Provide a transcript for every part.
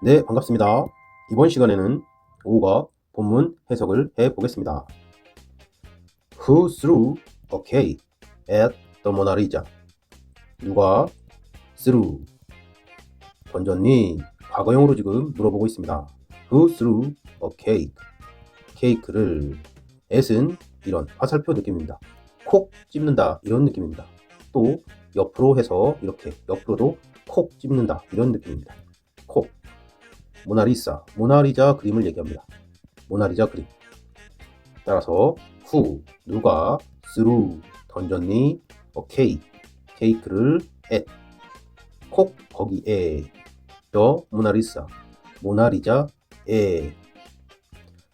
네, 반갑습니다. 이번 시간에는 5가 본문 해석을 해보겠습니다. Who threw a cake at the Mona Lisa? 누가 threw 던졌니? 과거형으로 지금 물어보고 있습니다. Who threw a cake? 케이크를 at은 이런 화살표 느낌입니다. 콕 찝는다 이런 느낌입니다. 또 옆으로 해서 이렇게 옆으로도 콕 찝는다 이런 느낌입니다. 콕. 모나리사, 모나리자 그림을 얘기합니다. 모나리자 그림. 따라서 who, 누가, threw, 던졌니, a cake, 케이크를 at, 콕, 거기에, the 모나리사, 모나리자에.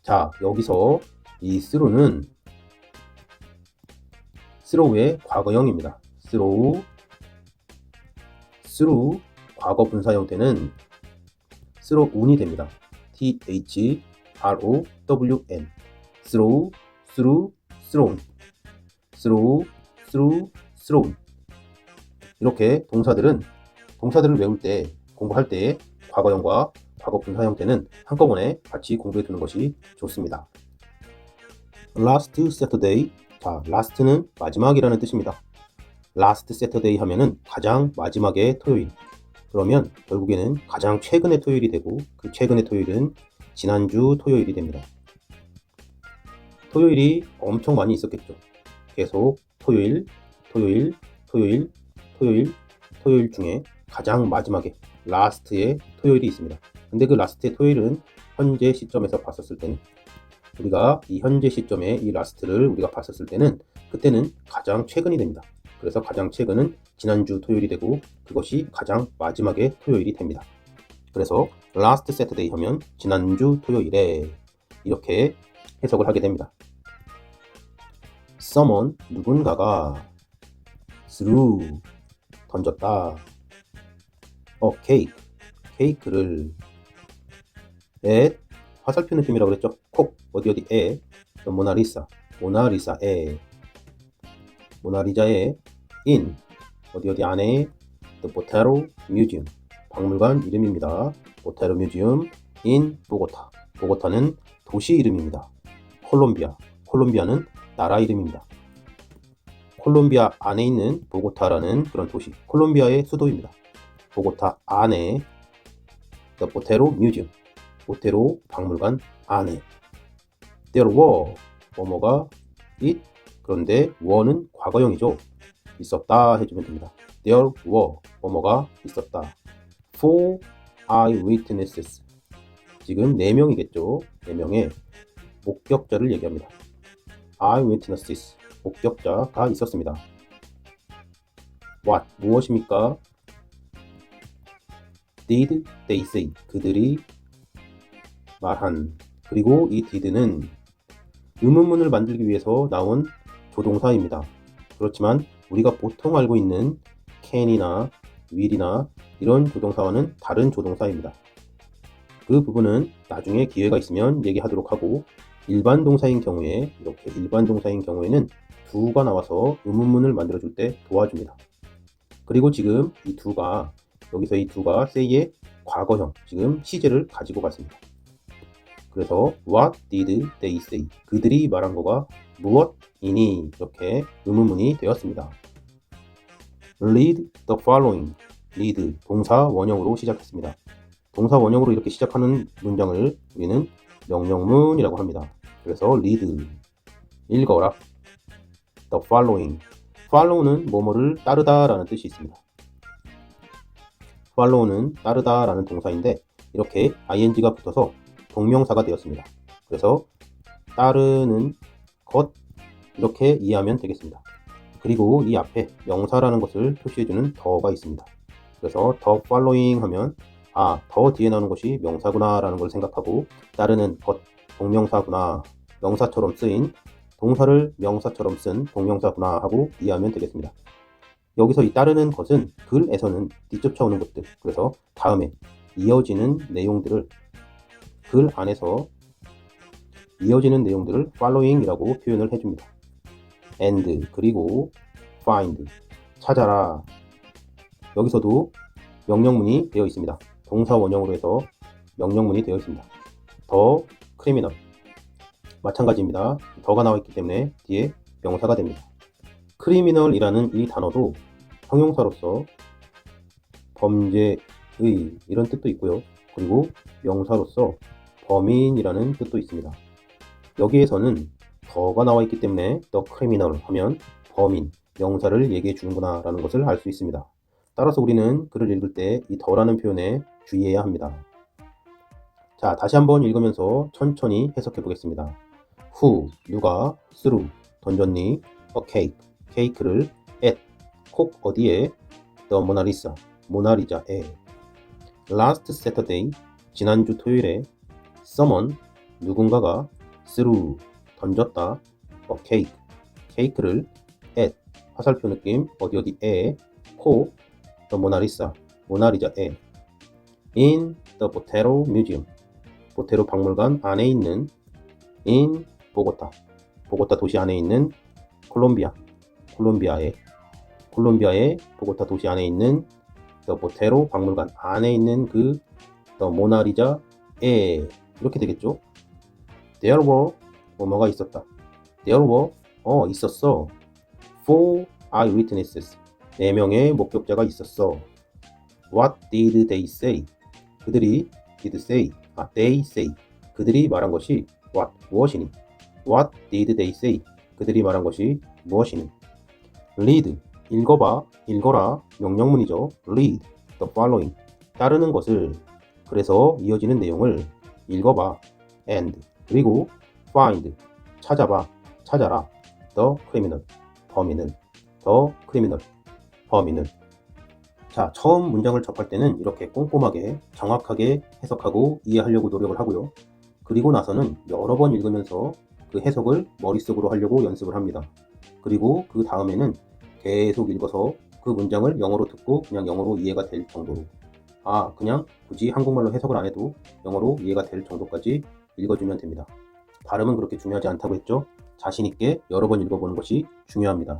자, 여기서 이 throw는 throw의 과거형입니다. throw, 과거 분사 형태는 thrown 이 됩니다. thrown, throw, thrown, thrown. 이렇게 동사들을 외울 때, 공부할 때 과거형과 과거 분사 형태는 한꺼번에 같이 공부해 두는 것이 좋습니다. Last Saturday. 자, last는 마지막이라는 뜻입니다. Last Saturday 하면은 가장 마지막의 토요일. 그러면 결국에는 가장 최근의 토요일이 되고, 그 최근의 토요일은 지난주 토요일이 됩니다. 토요일이 엄청 많이 있었겠죠. 계속 토요일 중에 가장 마지막에 라스트의 토요일이 있습니다. 근데 그 라스트의 토요일은 현재 시점에서 봤었을 때는, 우리가 이 현재 시점에 이 라스트를 우리가 봤었을 때는 그때는 가장 최근이 됩니다. 그래서 가장 최근은 지난주 토요일이 되고, 그것이 가장 마지막의 토요일이 됩니다. 그래서 last Saturday 하면 지난주 토요일에, 이렇게 해석을 하게 됩니다. someone, 누군가가, threw, 던졌다, a cake, 케이크를, at, 화살표 느낌이라고 그랬죠. 콕, 어디에, 모나리사에, 모나리자에, in, 어디 안에, the Botero Museum, 박물관 이름입니다. Botero Museum in 보고타. 보고타는 도시 이름입니다. 콜롬비아는 나라 이름입니다. 콜롬비아 안에 있는 보고타라는 그런 도시, 콜롬비아의 수도입니다. 보고타 안에 the Botero Museum, 보테로 박물관 안에. There were, 뭐뭐가 it, 그런데 were는 과거형이죠. 있었다 해주면 됩니다. There were, 뭐뭐가 있었다. Four eyewitnesses, 지금 4명이겠죠. 4명의 목격자를 얘기합니다. eyewitnesses, 목격자가 있었습니다. What, 무엇입니까? Did they say, 그들이 말한. 그리고 이 did는 의문문을 만들기 위해서 나온 조동사입니다. 그렇지만 우리가 보통 알고 있는 can이나 will이나 이런 조동사와는 다른 조동사입니다. 그 부분은 나중에 기회가 있으면 얘기하도록 하고, 일반 동사인 경우에, 이렇게 일반 동사인 경우에는 do가 나와서 의문문을 만들어줄 때 도와줍니다. 그리고 지금 이 do가, 여기서 이 do가 say의 과거형, 지금 시제를 가지고 갔습니다. 그래서 what did they say, 그들이 말한 거가 무엇이니, 이렇게 의문문이 되었습니다. read the following, read, 동사 원형으로 시작했습니다. 동사 원형으로 이렇게 시작하는 문장을 우리는 명령문이라고 합니다. 그래서 read, 읽어라. the following, follow는 뭐뭐를 따르다 라는 뜻이 있습니다. follow는 따르다 라는 동사인데, 이렇게 ing가 붙어서 동명사가 되었습니다. 그래서 따르는 것, 이렇게 이해하면 되겠습니다. 그리고 이 앞에 명사라는 것을 표시해주는 더가 있습니다. 그래서 the following 하면, 더 뒤에 나오는 것이 명사구나 라는 걸 생각하고, 따르는 것, 동명사구나, 명사처럼 쓰인, 동사를 명사처럼 쓴 동명사구나 하고 이해하면 되겠습니다. 여기서 이 따르는 것은 글에서는 뒤쫓아오는 것들, 그래서 다음에 이어지는 내용들을, 글 안에서 이어지는 내용들을 following이라고 표현을 해줍니다. and, 그리고 find, 찾아라. 여기서도 명령문이 되어 있습니다. 동사 원형으로 해서 명령문이 되어 있습니다. 더 크리미널 마찬가지입니다. 더가 나와 있기 때문에 뒤에 명사가 됩니다. 크리미널이라는 이 단어도 형용사로서 범죄의 이런 뜻도 있고요. 그리고 명사로서 범인이라는 뜻도 있습니다. 여기에서는 더가 나와 있기 때문에 the criminal 하면 범인, 명사를 얘기해 주는구나 라는 것을 알 수 있습니다. 따라서 우리는 글을 읽을 때 이 더라는 표현에 주의해야 합니다. 자, 다시 한번 읽으면서 천천히 해석해 보겠습니다. who, 누가, threw, 던졌니, a cake, 케이크를, at, 콕 어디에, the Mona Lisa, 모나리자에, last Saturday, 지난주 토요일에, someone, 누군가가, threw, 던졌다, a cake, 케이크를, at, 화살표 느낌, 어디에, 코, the Mona Lisa, 모나리자에, in the Botero Museum, 보테로 박물관 안에 있는 in 보고타, 보고타 도시 안에 있는 콜롬비아의 보고타 도시 안에 있는 the 보테로 박물관 안에 있는 그 the 모나리자에 이렇게 되겠죠. There were 뭐가 있었다. There were 있었어. 4 eyewitnesses 4명의 목격자가 있었어. What did they say? 그들이 did say they say 그들이 말한 것이 무엇이니? What did they say? 그들이 말한 것이 무엇이니? Read 읽어라 명령문이죠. Read the following 따르는 것을 그래서 이어지는 내용을 읽어봐. And 그리고 find 찾아라 the criminal 범인을 자, 처음 문장을 접할 때는 이렇게 꼼꼼하게 정확하게 해석하고 이해하려고 노력을 하고요. 그리고 나서는 여러 번 읽으면서 그 해석을 머릿속으로 하려고 연습을 합니다. 그리고 그 다음에는 계속 읽어서 그 문장을 영어로 듣고 그냥 영어로 이해가 될 정도로 그냥 굳이 한국말로 해석을 안 해도 영어로 이해가 될 정도까지 읽어주면 됩니다. 발음은 그렇게 중요하지 않다고 했죠? 자신 있게 여러 번 읽어보는 것이 중요합니다.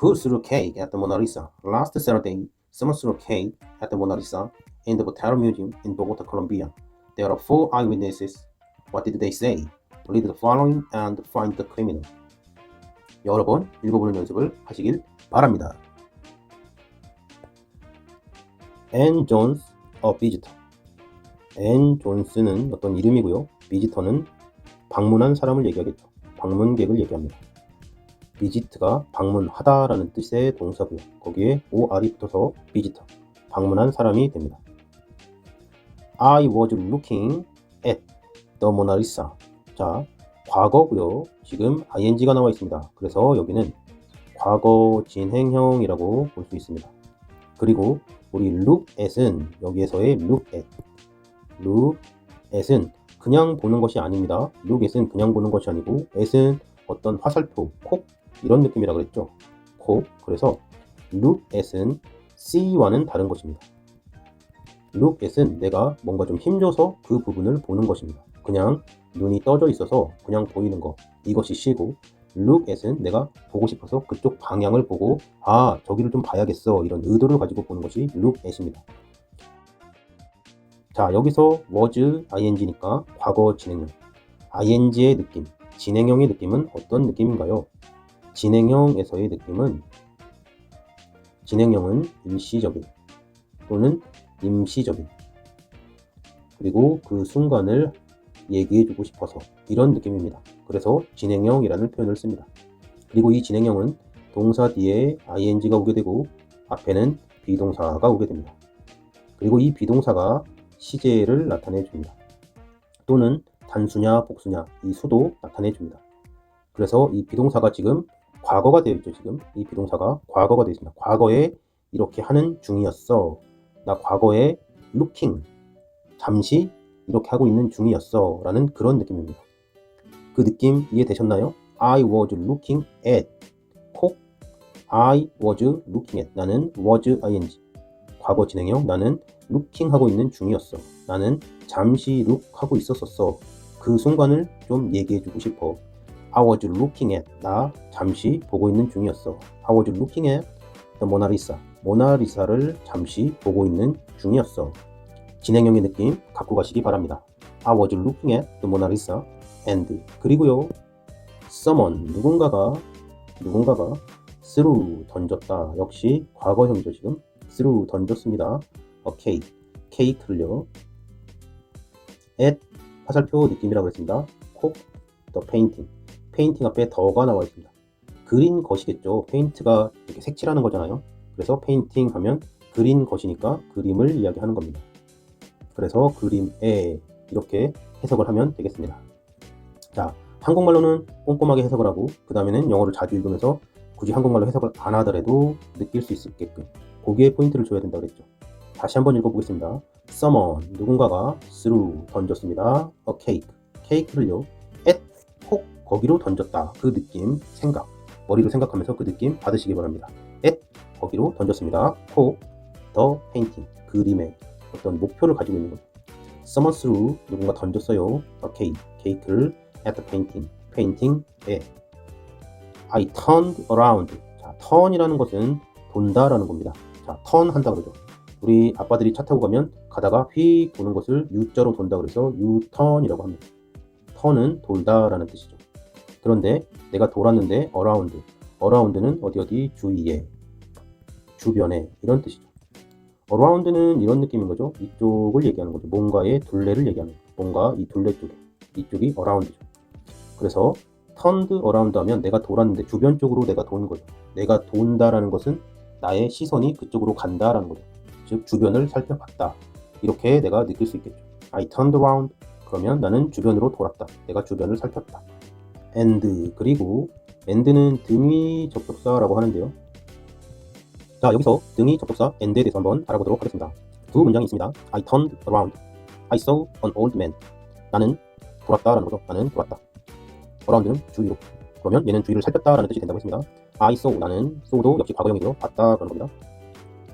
Who threw cake at the Mona Lisa? Last Saturday, someone threw cake at the Mona Lisa in the Botero Museum in Bogota, Colombia. There are 4 eyewitnesses. What did they say? Read the following and find the criminal. 여러 번 읽어보는 연습을 하시길 바랍니다. Ann Jones, a visitor. 앤 존스는 어떤 이름이고요. 비지터는 방문한 사람을 얘기하겠죠. 방문객을 얘기합니다. 비지트가 방문하다라는 뜻의 동사고요. 거기에 or이 붙어서 비지터, 방문한 사람이 됩니다. I was looking at the Mona Lisa. 자, 과거고요. 지금 ing가 나와 있습니다. 그래서 여기는 과거 진행형이라고 볼 수 있습니다. 그리고 우리 look at은 여기에서의 look at은 그냥 보는 것이 아닙니다. look at은 그냥 보는 것이 아니고 at은 어떤 화살표, 콕 이런 느낌이라 그랬죠. 콕. 그래서 look at은 see와는 다른 것입니다. look at은 내가 뭔가 좀 힘줘서 그 부분을 보는 것입니다. 그냥 눈이 떠져 있어서 그냥 보이는 것. 이것이 see고 look at은 내가 보고 싶어서 그쪽 방향을 보고 저기를 좀 봐야겠어 이런 의도를 가지고 보는 것이 look at입니다. 자, 여기서 was ing니까 과거 진행형. ing의 느낌, 진행형의 느낌은 어떤 느낌인가요? 진행형에서의 느낌은 진행형은 일시적인 또는 임시적인 그리고 그 순간을 얘기해주고 싶어서 이런 느낌입니다. 그래서 진행형이라는 표현을 씁니다. 그리고 이 진행형은 동사 뒤에 ing가 오게 되고 앞에는 비동사가 오게 됩니다. 그리고 이 비동사가 시제를 나타내 줍니다. 또는 단수냐 복수냐 이 수도 나타내 줍니다. 그래서 이 비동사가 지금 과거가 되어 있죠. 지금 이 비동사가 과거가 되어 있습니다. 과거에 이렇게 하는 중이었어. 나 과거에 looking 잠시 이렇게 하고 있는 중이었어 라는 그런 느낌입니다. 그 느낌 이해되셨나요? I was looking at 콕 I was looking at 나는 was ing 과거 진행형 나는 looking 하고 있는 중이었어. 나는 잠시 look 하고 있었었어. 그 순간을 좀 얘기해 주고 싶어. I was looking at 나 잠시 보고 있는 중이었어. I was looking at the Mona Lisa 모나리사를 잠시 보고 있는 중이었어. 진행형의 느낌 갖고 가시기 바랍니다. I was looking at the Mona Lisa and 그리고요. someone 누군가가 threw 던졌다. 역시 과거형이죠. 지금 threw 던졌습니다. a cake 케이크를요. at 화살표 느낌이라고 했습니다. 콕 the painting 페인팅 앞에 더가 나와 있습니다. 그린 것이겠죠. 페인트가 이렇게 색칠하는 거잖아요. 그래서 페인팅 하면 그린 것이니까 그림을 이야기하는 겁니다. 그래서 그림에 이렇게 해석을 하면 되겠습니다. 자, 한국말로는 꼼꼼하게 해석을 하고 그 다음에는 영어를 자주 읽으면서 굳이 한국말로 해석을 안 하더라도 느낄 수 있게끔 거기에 포인트를 줘야 된다고 그랬죠. 다시 한번 읽어보겠습니다. Someone 누군가가 threw 던졌습니다. a cake 케이크를요. at 콕 거기로 던졌다. 그 느낌 생각 머리로 생각하면서 그 느낌 받으시기 바랍니다. at 거기로 던졌습니다. 콕 the painting 그림의 어떤 목표를 가지고 있는 거죠. Someone threw 누군가 던졌어요. a cake 케이크를 at the painting 페인팅에 I turned around 자 turn이라는 것은 돈다라는 겁니다. 자 turn 한다 그러죠. 우리 아빠들이 차 타고 가면 가다가 휙 도는 것을 U자로 돈다 그래서 U-turn이라고 합니다. turn은 돌다라는 뜻이죠. 그런데 내가 돌았는데 around는 어디 주위에 주변에 이런 뜻이죠. around는 이런 느낌인 거죠. 이쪽을 얘기하는 거죠. 뭔가의 둘레를 얘기하는 거죠. 뭔가 이 둘레 쪽에 이쪽이 around죠. 그래서 turned around 하면 내가 돌았는데 주변 쪽으로 내가 도는 거죠. 내가 돈다라는 것은 나의 시선이 그쪽으로 간다라는 거죠. 즉 주변을 살펴봤다. 이렇게 내가 느낄 수 있겠죠. I turned around 그러면 나는 주변으로 돌았다. 내가 주변을 살폈다. and 그리고 and는 등위 접속사라고 하는데요. 자 여기서 등위 접속사 and에 대해서 한번 알아보도록 하겠습니다. 두 문장이 있습니다. I turned around. I saw an old man. 나는 돌았다라는 거죠. 나는 돌았다. around는 주위로. 그러면 얘는 주위를 살폈다라는 뜻이 된다고 했습니다. I saw 나는 saw도 역시 과거형이고요. 봤다 그런 겁니다.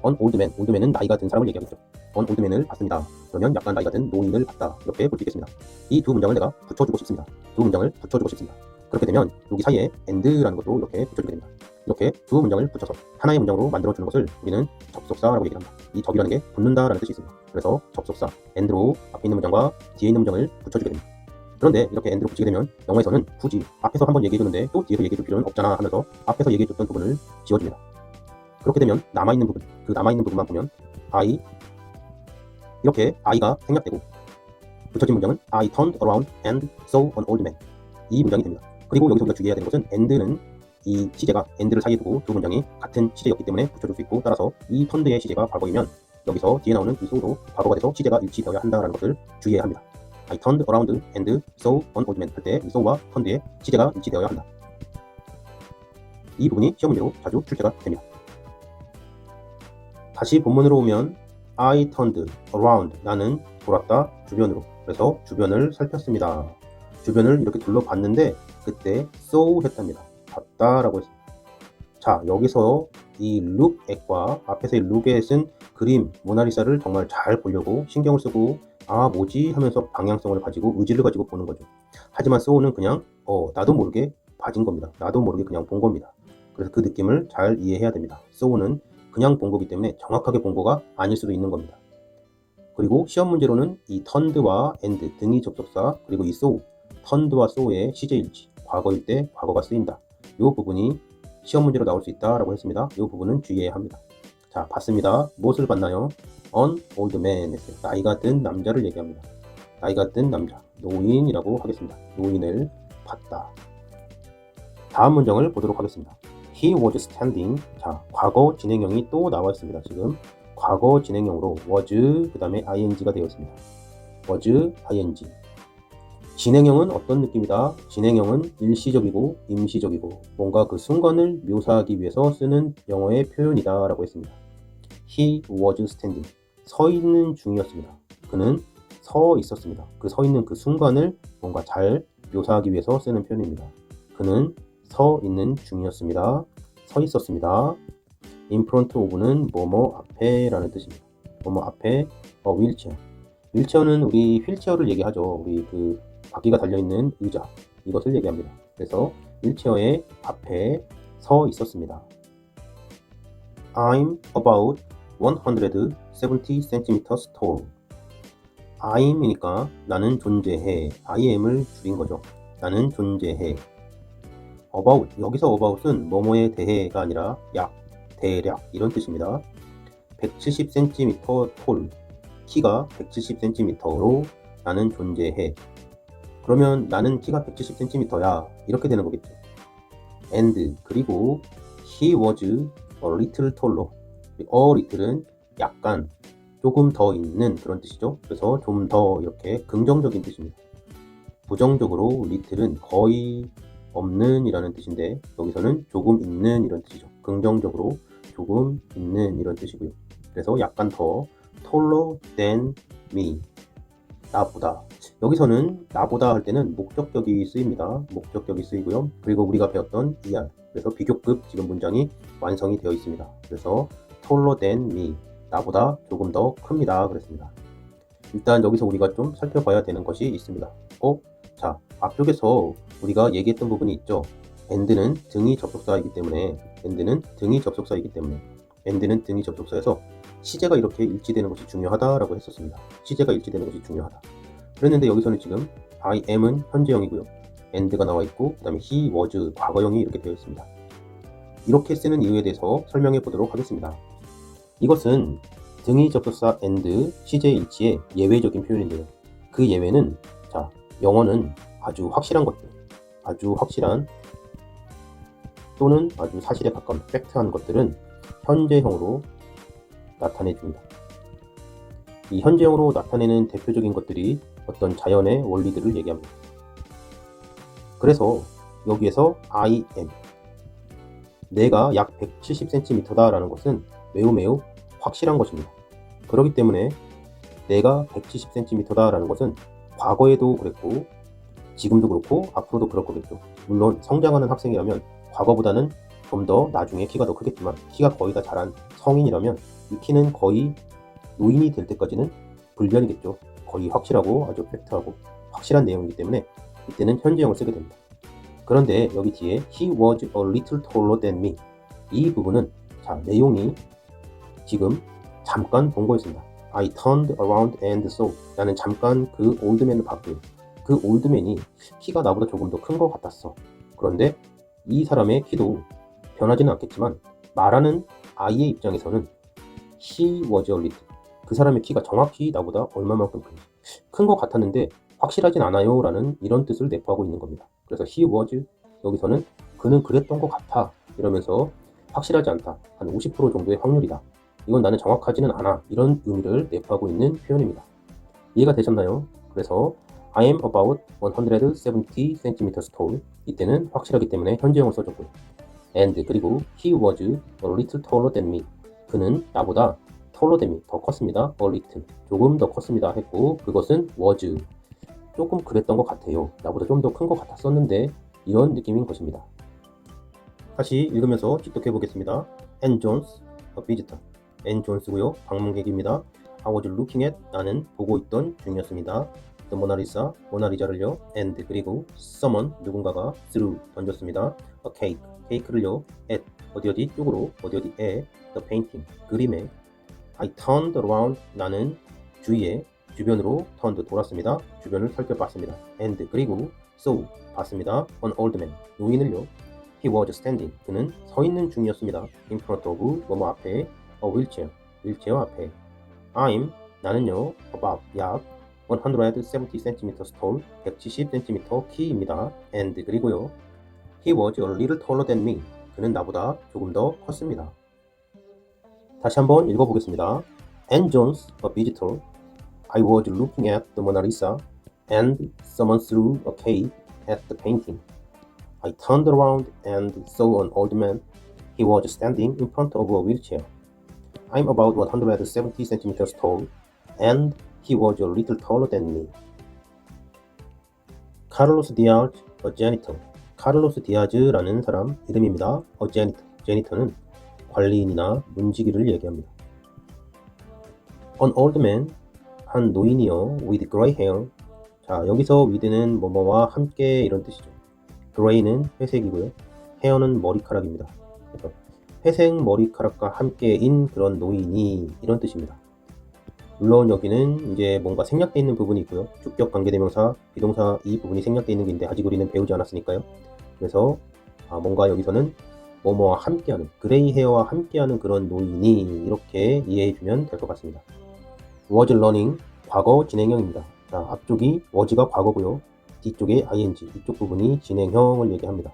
an old man. old man은 나이가 든 사람을 얘기하겠죠. an old man을 봤습니다. 그러면 약간 나이가 든 노인을 봤다. 이렇게 볼 수 있겠습니다. 이 두 문장을 내가 붙여주고 싶습니다. 두 문장을 붙여주고 싶습니다. 그렇게 되면 여기 사이에 and라는 것도 이렇게 붙여주게 됩니다. 이렇게 두 문장을 붙여서 하나의 문장으로 만들어주는 것을 우리는 접속사라고 얘기를 합니다. 이 접이라는 게 붙는다라는 뜻이 있습니다. 그래서 접속사 and로 앞에 있는 문장과 뒤에 있는 문장을 붙여주게 됩니다. 그런데 이렇게 and로 붙이게 되면 영어에서는 굳이 앞에서 한번 얘기해줬는데 또 뒤에서 얘기해줄 필요는 없잖아 하면서 앞에서 얘기해줬던 부분을 지워줍니다. 그렇게 되면 남아있는 부분, 그 남아있는 부분만 보면 I 이렇게 I가 생략되고 붙여진 문장은 I turned around and saw an old man 이 문장이 됩니다. 그리고 여기서 우리가 주의해야 되는 것은 and는 이 시제가 and를 사이에 두고 두 문장이 같은 시제였기 때문에 붙여줄 수 있고 따라서 이 turned의 시제가 과거이면 여기서 뒤에 나오는 이 saw도 과거가 돼서 시제가 일치되어야 한다는 것을 주의해야 합니다. I turned around and saw an old man 할 때 이 saw와 turned의 시제가 일치되어야 한다. 이 부분이 시험 문제로 자주 출제가 됩니다. 다시 본문으로 오면 I turned around 나는 돌았다 주변으로 그래서 주변을 살폈습니다. 주변을 이렇게 둘러봤는데 그때 saw 했답니다. 봤다라고 했습니다. 자 여기서 이 look at과 앞에서 이 look at은 그림 모나리사를 정말 잘 보려고 신경을 쓰고 아 뭐지 하면서 방향성을 가지고 의지를 가지고 보는 거죠. 하지만 saw는 그냥 나도 모르게 봐진 겁니다. 나도 모르게 그냥 본 겁니다. 그래서 그 느낌을 잘 이해해야 됩니다. saw는 그냥 본 거기 때문에 정확하게 본 거가 아닐 수도 있는 겁니다. 그리고 시험 문제로는 이 turned와 and 등이 접속사 그리고 이 saw, turned와 saw의 시제일치, 과거일 때 과거가 쓰인다. 이 부분이 시험 문제로 나올 수 있다라고 했습니다. 이 부분은 주의해야 합니다. 자, 봤습니다. 무엇을 봤나요? an old man 했어요. 나이가 든 남자를 얘기합니다. 나이가 든 남자, 노인이라고 하겠습니다. 노인을 봤다. 다음 문장을 보도록 하겠습니다. He was standing. 자, 과거 진행형이 또 나와 있습니다. 지금 과거 진행형으로 was 그 다음에 ing가 되어 있습니다. was ing. 진행형은 어떤 느낌이다? 진행형은 일시적이고 임시적이고 뭔가 그 순간을 묘사하기 위해서 쓰는 영어의 표현이다 라고 했습니다. He was standing. 서 있는 중이었습니다. 그는 서 있었습니다. 그 서 있는 그 순간을 뭔가 잘 묘사하기 위해서 쓰는 표현입니다. 그는 서 있는 중이었습니다. 서 있었습니다. in front of는 뭐뭐 앞에 라는 뜻입니다. 뭐뭐 앞에 휠체어. 휠체어는 우리 휠체어를 얘기하죠. 우리 그 바퀴가 달려있는 의자 이것을 얘기합니다. 그래서 휠체어의 앞에 서 있었습니다. I'm about 170 cm tall. I'm이니까 나는 존재해. I am을 줄인 거죠. 나는 존재해. about, 여기서 about은 뭐뭐에 대해가 아니라 약, 대략 이런 뜻입니다. 170cm 톨, 키가 170cm로 나는 존재해. 그러면 나는 키가 170cm야 이렇게 되는 거겠죠. and, 그리고 he was a little taller. a little은 약간, 조금 더 있는 그런 뜻이죠. 그래서 좀 더 이렇게 긍정적인 뜻입니다. 부정적으로 little은 거의 없는 이라는 뜻인데 여기서는 조금 있는 이런 뜻이죠. 긍정적으로 조금 있는 이런 뜻이고요. 그래서 약간 더 taller than me, 나보다. 여기서는 나보다 할 때는 목적격이 쓰입니다. 목적격이 쓰이고요. 그리고 우리가 배웠던 ER, 그래서 비교급 지금 문장이 완성이 되어 있습니다. 그래서 taller than me, 나보다 조금 더 큽니다 그랬습니다. 일단 여기서 우리가 좀 살펴봐야 되는 것이 있습니다. 자, 앞쪽에서 우리가 얘기했던 부분이 있죠. and는 등이 접속사이기 때문에 and는 등이 접속사여서 시제가 이렇게 일치되는 것이 중요하다라고 했었습니다. 시제가 일치되는 것이 중요하다. 그랬는데 여기서는 지금 I am은 현재형이고요. and가 나와 있고 그 다음에 he was 과거형이 이렇게 되어 있습니다. 이렇게 쓰는 이유에 대해서 설명해 보도록 하겠습니다. 이것은 등이 접속사 and 시제 일치의 예외적인 표현인데요. 그 예외는 자, 영어는 아주 확실한 것들, 아주 확실한 또는 아주 사실에 가까운 팩트한 것들은 현재형으로 나타내줍니다. 이 현재형으로 나타내는 대표적인 것들이 어떤 자연의 원리들을 얘기합니다. 그래서 여기에서 I am, 내가 약 170cm다 라는 것은 매우 확실한 것입니다. 그렇기 때문에 내가 170cm다 라는 것은 과거에도 그랬고 지금도 그렇고 앞으로도 그럴 거겠죠. 물론 성장하는 학생이라면 과거보다는 좀 더 나중에 키가 더 크겠지만 키가 거의 다 자란 성인이라면 이 키는 거의 노인이 될 때까지는 불변이겠죠. 거의 확실하고 아주 팩트하고 확실한 내용이기 때문에 이때는 현재형을 쓰게 됩니다. 그런데 여기 뒤에 he was a little taller than me, 이 부분은 자, 내용이 지금 잠깐 본 거였습니다. I turned around and saw, 나는 잠깐 그 올드맨을 봤고요. 그 올드맨이 키가 나보다 조금 더 큰 것 같았어. 그런데 이 사람의 키도 변하지는 않겠지만 말하는 I의 입장에서는 he was a little, 그 사람의 키가 정확히 나보다 얼마만큼 큰 것 같았는데 확실하진 않아요 라는 이런 뜻을 내포하고 있는 겁니다. 그래서 he was, 여기서는 그는 그랬던 것 같아 이러면서 확실하지 않다, 한 50% 정도의 확률이다, 이건 나는 정확하지는 않아, 이런 의미를 내포하고 있는 표현입니다. 이해가 되셨나요? 그래서 I am about 170cm tall, 이때는 확실하기 때문에 현재형을 써줬고요. and, 그리고 he was a little taller than me, 그는 나보다 taller than me, 더 컸습니다. a little, 조금 더 컸습니다 했고 그것은 was, 조금 그랬던 것 같아요, 나보다 좀 더 큰 것 같았었는데, 이런 느낌인 것입니다. 다시 읽으면서 직독해 보겠습니다. Ann Jones, a visitor. Ann Jones고요. 방문객입니다. I was looking at, 나는 보고 있던 중이었습니다. The Mona Lisa, 모나리자를요. And, 그리고 someone, 누군가가 threw, 던졌습니다. A cake, 케이크를요. at, 어디 쪽으로, 어디에, the painting, 그림에. I turned around, 나는 주변으로 turned, 돌았습니다. 주변을 살펴봤습니다. And, 그리고 saw, 봤습니다. An old man, 노인을요. He was standing, 그는 서 있는 중이었습니다. In front of, 뭐뭐 앞에, a wheelchair, 휠체어 앞에. I'm, 나는요, about, 약 170cm tall, 170cm 키입니다. And, 그리고요, he was a little taller than me, 그는 나보다 조금 더 컸습니다. 다시 한번 읽어보겠습니다. Ann Jones, a visitor. I was looking at the Mona Lisa, and someone threw a cake at the painting. I turned around and saw an old man. He was standing in front of a wheelchair. I'm about 170 centimeters tall, and he was a little taller than me. Carlos Diaz, a janitor. 카를로스 디아즈라는 사람 이름입니다. A janitor. janitor는 관리인이나 문지기를 얘기합니다. An old man, 한 노인이요. With gray hair. 자, 여기서 with는 뭐뭐와 함께 이런 뜻이죠. gray는 회색이고요. hair는 머리카락입니다. 그래서 회색 머리카락과 함께인 그런 노인이 이런 뜻입니다. 물론 여기는 이제 뭔가 생략되어 있는 부분이 있고요. 주격 관계대명사, 비동사 이 부분이 생략되어 있는 게 있는데 아직 우리는 배우지 않았으니까요. 그래서 뭔가 여기서는 뭐뭐와 함께하는, 그레이 헤어와 함께하는 그런 노인이, 이렇게 이해해주면 될 것 같습니다. was running, 과거 진행형입니다. 자, 앞쪽이 was가 과거고요. 뒤쪽에 ing, 이쪽 부분이 진행형을 얘기합니다.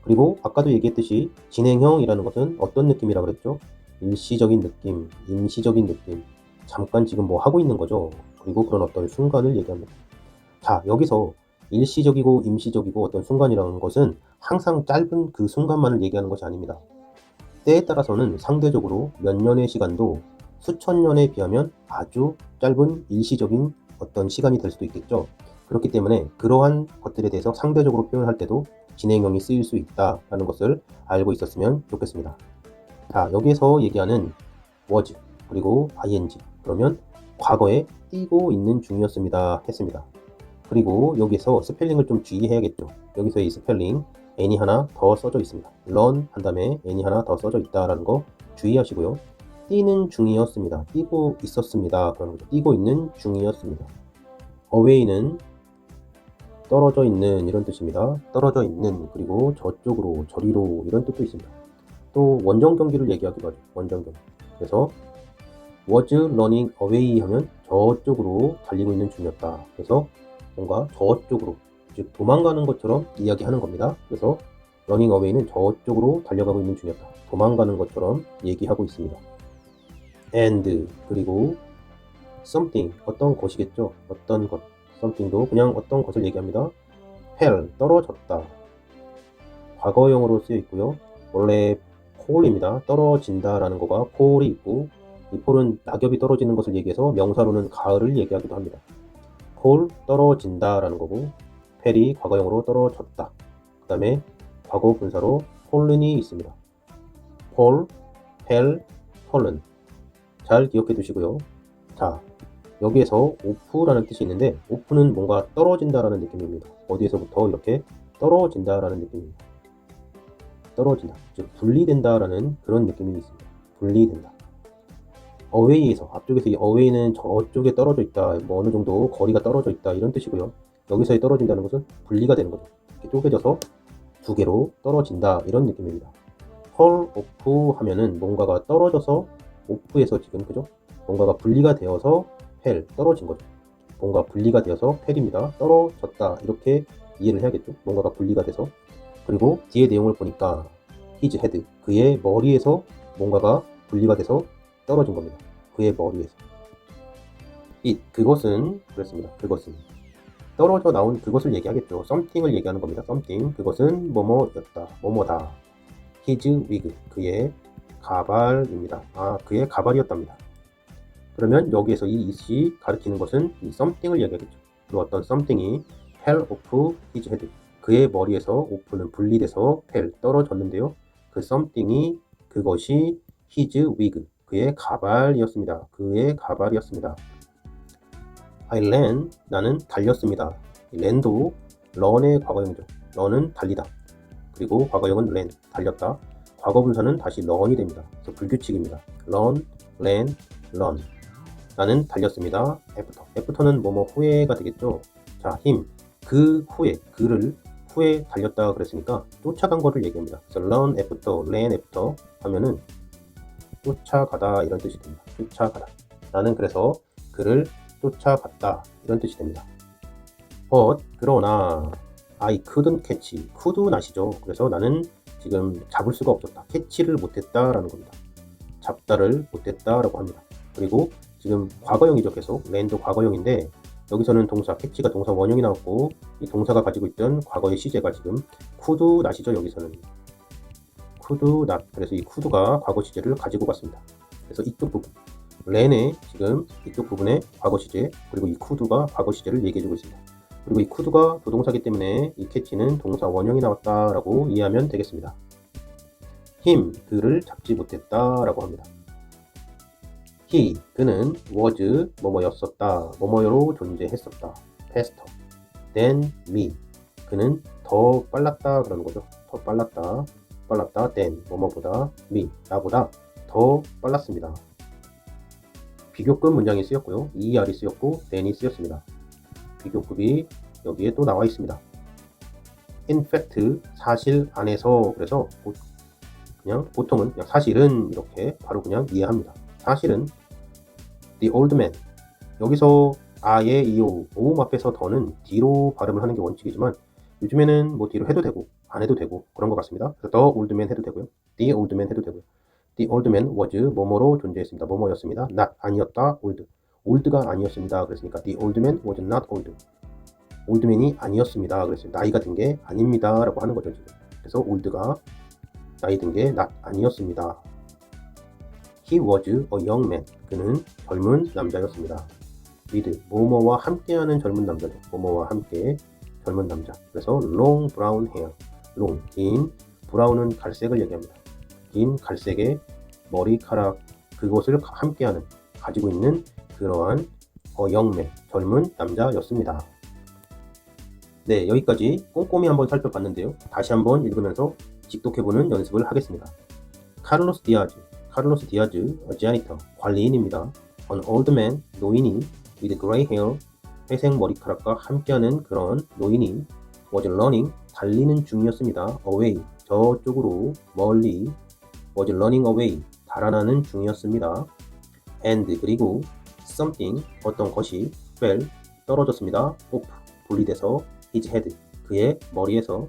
그리고 아까도 얘기했듯이 진행형이라는 것은 어떤 느낌이라고 그랬죠? 일시적인 느낌, 임시적인 느낌, 잠깐 지금 뭐 하고 있는 거죠. 그리고 그런 어떤 순간을 얘기합니다. 자, 여기서 일시적이고 임시적이고 어떤 순간이라는 것은 항상 짧은 그 순간만을 얘기하는 것이 아닙니다. 때에 따라서는 상대적으로 몇 년의 시간도 수천 년에 비하면 아주 짧은 일시적인 어떤 시간이 될 수도 있겠죠. 그렇기 때문에 그러한 것들에 대해서 상대적으로 표현할 때도 진행형이 쓰일 수 있다라는 것을 알고 있었으면 좋겠습니다. 자, 여기에서 얘기하는 was 그리고 ing, 그러면 과거에 뛰고 있는 중이었습니다 했습니다. 그리고 여기서 스펠링을 좀 주의해야겠죠. 여기서 이 스펠링 n이 하나 더 써져 있습니다. run 한 다음에 n이 하나 더 써져 있다라는 거 주의하시고요. 뛰는 중이었습니다. 뛰고 있었습니다. 그런 거죠. 뛰고 있는 중이었습니다. away는 떨어져 있는, 이런 뜻입니다. 떨어져 있는, 그리고 저쪽으로, 저리로, 이런 뜻도 있습니다. 또 원정 경기를 얘기하기도 하죠. 원정 경기. 그래서 was running away 하면 저쪽으로 달리고 있는 중이었다. 그래서 뭔가 저쪽으로, 즉 도망가는 것처럼 이야기하는 겁니다. 그래서 running away는 저쪽으로 달려가고 있는 중이었다. 도망가는 것처럼 얘기하고 있습니다. and, 그리고 something, 어떤 것이겠죠. 어떤 것, something도 그냥 어떤 것을 얘기합니다. fell, 떨어졌다. 과거형으로 쓰여 있고요. 원래 fall입니다. 떨어진다라는 거가 fall이 있고, 이 fall은 낙엽이 떨어지는 것을 얘기해서 명사로는 가을을 얘기하기도 합니다. fall, 떨어진다라는 거고, fell이 과거형으로 떨어졌다. 그 다음에 과거 분사로 fallen이 있습니다. fall, fell, fallen. 잘 기억해 두시고요. 자, 여기에서 off라는 뜻이 있는데 off는 뭔가 떨어진다라는 느낌입니다. 어디에서부터 이렇게 떨어진다라는 느낌입니다. 떨어진다, 즉 분리된다라는 그런 느낌이 있습니다. 분리된다. away에서, 앞쪽에서 이 away는 저쪽에 떨어져 있다, 뭐 어느 정도 거리가 떨어져 있다, 이런 뜻이고요. 여기서의 떨어진다는 것은 분리가 되는 거죠. 이렇게 쪼개져서 두 개로 떨어진다, 이런 느낌입니다. fall off 하면은 뭔가가 떨어져서 off에서 지금, 그죠? 뭔가가 분리가 되어서 fell, 떨어진 거죠. 뭔가 분리가 되어서 fell입니다. 떨어졌다, 이렇게 이해를 해야겠죠. 뭔가가 분리가 돼서. 그리고 뒤에 내용을 보니까 his head, 그의 머리에서 뭔가가 분리가 돼서 떨어진 겁니다. 그의 머리에서. it, 그것은, 그렇습니다. 그것은 떨어져 나온 그것을 얘기하겠죠. something을 얘기하는 겁니다. something, 그것은 뭐뭐였다, 뭐뭐다. his wig, 그의 가발입니다. 그의 가발이었답니다. 그러면 여기에서 이 it이 가리키는 것은 이 something을 얘기하겠죠. 그 어떤 something이 fell off his head, 그의 머리에서 off는 분리돼서 fell, 떨어졌는데요. 그 something이, 그것이 his wig, 그의 가발이었습니다. 그의 가발이었습니다. I ran, 나는 달렸습니다. ran도 run의 과거형이죠. run은 달리다. 그리고 과거형은 ran, 달렸다. 과거 분사는 다시 run이 됩니다. 그래서 불규칙입니다. run, ran, run. 나는 달렸습니다. after는 뭐뭐 후에가 되겠죠. 자, him, 그 후에, 그를 후에 달렸다 그랬으니까 쫓아간 거를 얘기합니다. 그래서 run after, ran after 하면은 쫓아가다, 이런 뜻이 됩니다. 쫓아가다. 나는 그래서 그를 쫓아갔다, 이런 뜻이 됩니다. but, 그러나 I couldn't catch, could not이죠. 그래서 나는 지금 잡을 수가 없었다, 캐치를 못했다라는 겁니다. 잡다를 못했다라고 합니다. 그리고 지금 과거형이죠. 계속 ran도 과거형인데 여기서는 동사 캐치가 동사 원형이 나왔고, 이 동사가 가지고 있던 과거의 시제가 지금 could not이죠. 여기서는 could not, 그래서 이 could가 과거 시제를 가지고 갔습니다. 그래서 이쪽 부분, ran의 지금 이쪽 부분에 과거 시제, 그리고 이 could가 과거 시제를 얘기해주고 있습니다. 그리고 이 could가 부동사기 때문에 이 캐치는 동사 원형이 나왔다라고 이해하면 되겠습니다. him, 그를 잡지 못했다라고 합니다. he, 그는 was, 뭐뭐였었다, 뭐뭐로 존재했었다, faster than me, 그는 더 빨랐다, 그러는 거죠. 더 빨랐다, than, 뭐뭐보다, me, 나보다 더 빨랐습니다. 비교급 문장이 쓰였고요. ER이 쓰였고 than이 쓰였습니다. 비교급이 여기에 또 나와 있습니다. In fact, 사실 안에서, 그래서 그냥 보통은 그냥 사실은 이렇게 바로 그냥 이해합니다. 사실은 the old man, 여기서 아예 이오 오음 앞에서 더는 D로 발음을 하는 게 원칙이지만 요즘에는 뭐 D로 해도 되고 안 해도 되고 그런 것 같습니다. 그래서 the old man 해도 되고요. the old man 해도 되고요. The old man was 뭐뭐로 존재했습니다. 뭐뭐였습니다. not 아니었다. old가 아니었습니다. 그랬으니까 the old man was not old. 올드맨이 아니었습니다. 그래서 나이가 든 게 아닙니다. 라고 하는 거죠, 지금. 그래서 올드가 나이 든 게 아니었습니다. He was a young man. 그는 젊은 남자였습니다. with 뭐뭐와 함께하는 젊은 남자죠. 뭐뭐와 함께 젊은 남자. 그래서 long brown hair. long 긴, 브라운은 갈색을 얘기합니다. 긴 갈색의 머리카락, 그것을 함께하는, 가지고 있는 그러한 young man, 젊은 남자였습니다. 네, 여기까지 꼼꼼히 한번 살펴봤는데요. 다시 한번 읽으면서 직독해보는 연습을 하겠습니다. 카를로스 디아즈, janitor, 관리인입니다. An old man, 노인이 with gray hair, 회색 머리카락과 함께하는 그런 노인이 was running, 달리는 중이었습니다. away, 저쪽으로, 멀리, was running away, 달아나는 중이었습니다. and, 그리고 something, 어떤 것이 fell, 떨어졌습니다. off, 분리돼서 his head, 그의 머리에서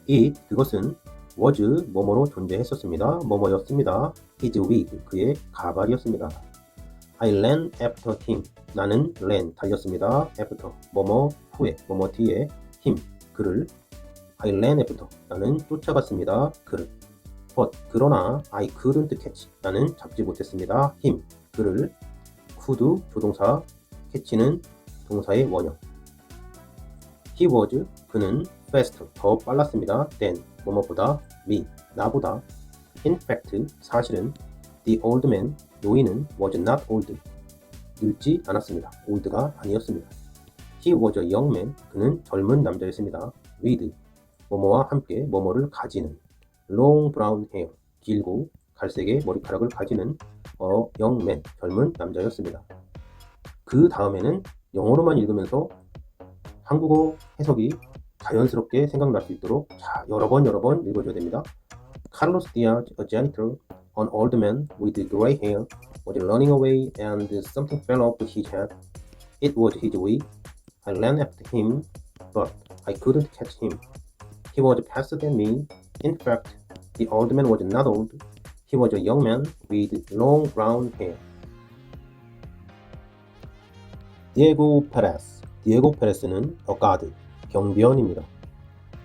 it, 그것은 was, 뭐뭐로 존재했었습니다. 뭐뭐였습니다. his wig, 그의 가발이었습니다. I ran after him, 나는 ran, 달렸습니다. after, 뭐뭐 후에, 뭐뭐 뒤에 him, 그를. I ran after, 나는 쫓아갔습니다. 그를. but, 그러나 I couldn't catch, 나는 잡지 못했습니다. him, 그를. could, 조동사, catch는 동사의 원형. He was, 그는 faster, 더 빨랐습니다. than, 뭐뭐보다, me, 나보다. In fact, 사실은 the old man, 노인은 was not old, 늙지 않았습니다. old가 아니었습니다. He was a young man, 그는 젊은 남자였습니다. with, 뭐뭐와 함께 뭐뭐를 가지는. long brown hair, 길고 갈색의 머리카락을 가지는 young man, 젊은 남자였습니다. 그 다음에는 영어로만 읽으면서 한국어 해석이 자연스럽게 생각날 수 있도록 여러 번 읽어줘야 됩니다. Carlos Diaz, a janitor, an old man with gray hair, was running away and something fell off his head. It was his wig. I ran after him, but I couldn't catch him. He was faster than me. In fact, the old man was not old. He was a young man with long brown hair. 디에고 페레스는 a guard, 경비원입니다.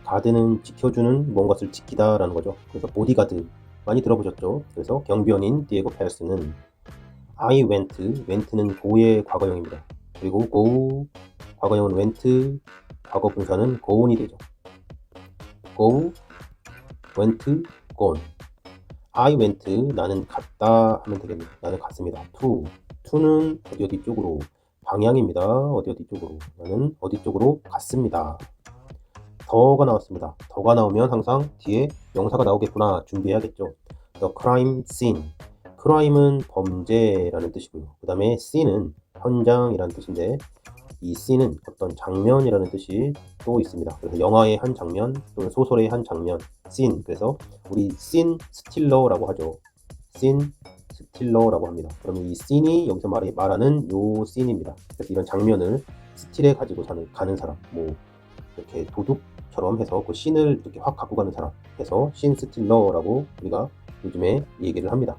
가드는 지켜주는 뭔가를 지키다 라는 거죠. 그래서 보디가드 많이 들어보셨죠? 그래서 경비원인 디에고 페레스는 I went는 go의 과거형입니다. 그리고 go, 과거형은 went, 과거 분사는 goon이 되죠. go, went, gone. I went, 나는 갔다 하면 되겠네요. 나는 갔습니다. to는 어디 쪽으로, 방향입니다. 어디 쪽으로. 나는 어디 쪽으로 갔습니다. 더가 나왔습니다. 더가 나오면 항상 뒤에 명사가 나오겠구나 준비해야겠죠. The crime scene. crime은 범죄라는 뜻이고요. 그 다음에 scene은 현장이라는 뜻인데 이 scene은 어떤 장면이라는 뜻이 또 있습니다. 그래서 영화의 한 장면 또는 소설의 한 장면, scene. 그래서 우리 scene stealer라고 하죠. scene 스틸러라고 합니다. 그러면 이 scene이 여기서 말하는 요 scene입니다. 그래서 이런 장면을 스틸해 가지고 가는 사람, 뭐 이렇게 도둑처럼 해서 그 씬을 이렇게 확 갖고 가는 사람 해서 씬 스틸러라고 우리가 요즘에 얘기를 합니다.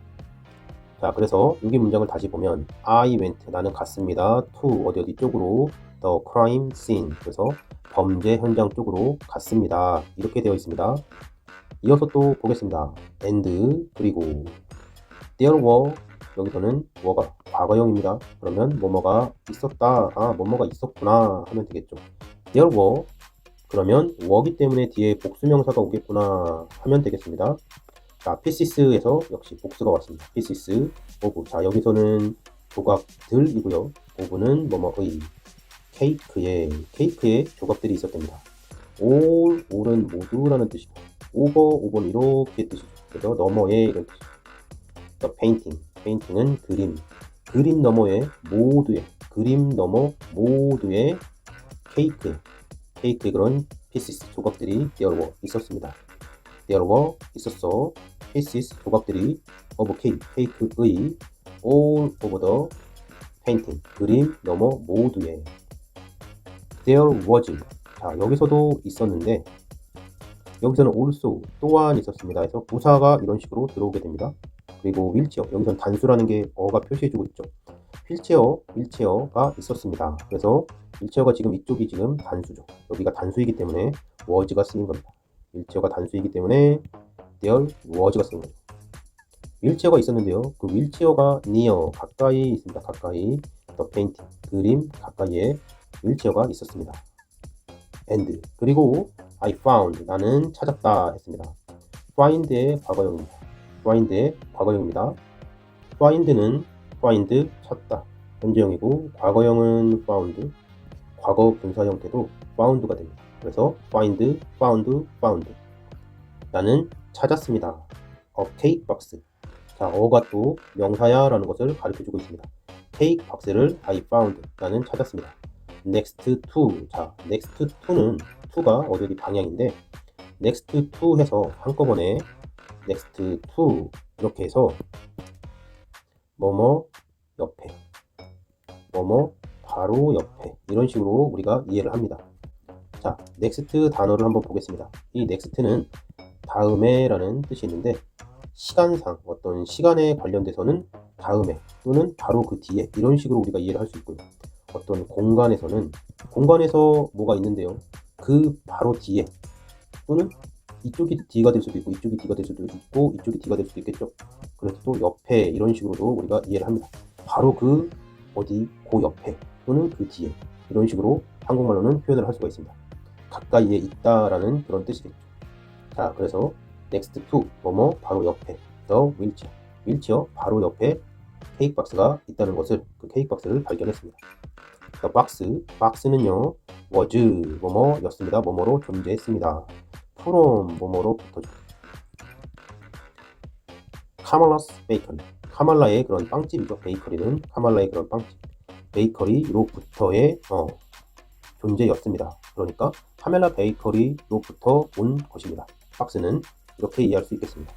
자, 그래서 여기 문장을 다시 보면 I went, 나는 갔습니다. to 어디 쪽으로, the crime scene, 그래서 범죄 현장 쪽으로 갔습니다. 이렇게 되어 있습니다. 이어서 또 보겠습니다. and, 그리고 there were, 여기서는 were가 과거형입니다. 그러면 뭐뭐가 있었다, 뭐뭐가 있었구나 하면 되겠죠. there were, 그러면 were기 때문에 뒤에 복수명사가 오겠구나 하면 되겠습니다. 자, pieces에서 역시 복수가 왔습니다. pieces of. 자, 여기서는 조각들이고요. of는 뭐뭐의, 케이크에 조각들이 있었답니다. all은 모두라는 뜻이고 over는 이렇게 뜻이죠. 그래서 너머에 이런 뜻이죠. painting은 그림, 그림 너머의 모두의 그림 너머 모두의 케이크의 그런 pieces 조각들이 there were 있었습니다. there were 있었어. pieces 조각들이 of 케이크의 all over the painting 그림 너머 모두에 there was 자 여기서도 있었는데 여기서는 also 또한 있었습니다. 그래서 부사가 이런 식으로 들어오게 됩니다. 그리고 휠체어 여기서는 단수라는 게 어가 표시해주고 있죠. 휠체어가 있었습니다. 그래서 휠체어가 지금 이쪽이 지금 단수죠. 여기가 단수이기 때문에 was가 쓰인 겁니다. 휠체어가 단수이기 때문에 there was가 쓰인 거죠. 휠체어가 있었는데요. 그 휠체어가 near 가까이 있습니다. 가까이 the painting 그림 가까이에 휠체어가 있었습니다. and 그리고 I found 나는 찾았다 했습니다. find의 과거형입니다. find는 find 찾다 현재형이고 과거형은 found 과거 분사 형태도 found가 됩니다. 그래서 find found 나는 찾았습니다. a cake box 자 어가 또 명사야 라는 것을 가르쳐주고 있습니다. cake box를 I found 나는 찾았습니다. next to 자 next to는 to가 어디 방향인데 next to 해서 한꺼번에 next to 이렇게 해서 뭐뭐 옆에 뭐뭐 바로 옆에 이런 식으로 우리가 이해를 합니다. 자 next 단어를 한번 보겠습니다. 이 next는 다음에 라는 뜻이 있는데 시간상 어떤 시간에 관련돼서는 다음에 또는 바로 그 뒤에 이런 식으로 우리가 이해를 할 수 있고요. 어떤 공간에서 뭐가 있는데요. 그 바로 뒤에 또는 이쪽이 D가 될 수도 있고 이쪽이 D가 될 수도 있고 이쪽이 D가 될 수도 있겠죠. 그래서 또 옆에 이런 식으로도 우리가 이해를 합니다. 바로 그 어디 그 옆에 또는 그 뒤에 이런 식으로 한국말로는 표현을 할 수가 있습니다. 가까이에 있다라는 그런 뜻이겠죠. 자 그래서 next to 뭐뭐 바로 옆에 the 휠체어 바로 옆에 케이크 박스가 있다는 것을 그 케이크 박스를 발견했습니다. the 박스는요 was 뭐뭐였습니다. 뭐뭐로 존재했습니다. from 뭐뭐로부터 카말라스 베이커리 카말라의 그런 빵집이죠. 베이커리는 카말라의 그런 빵집 베이커리로부터의 존재였습니다. 그러니까 카멜라 베이커리로부터 온 것입니다. 박스는 이렇게 이해할 수 있겠습니다.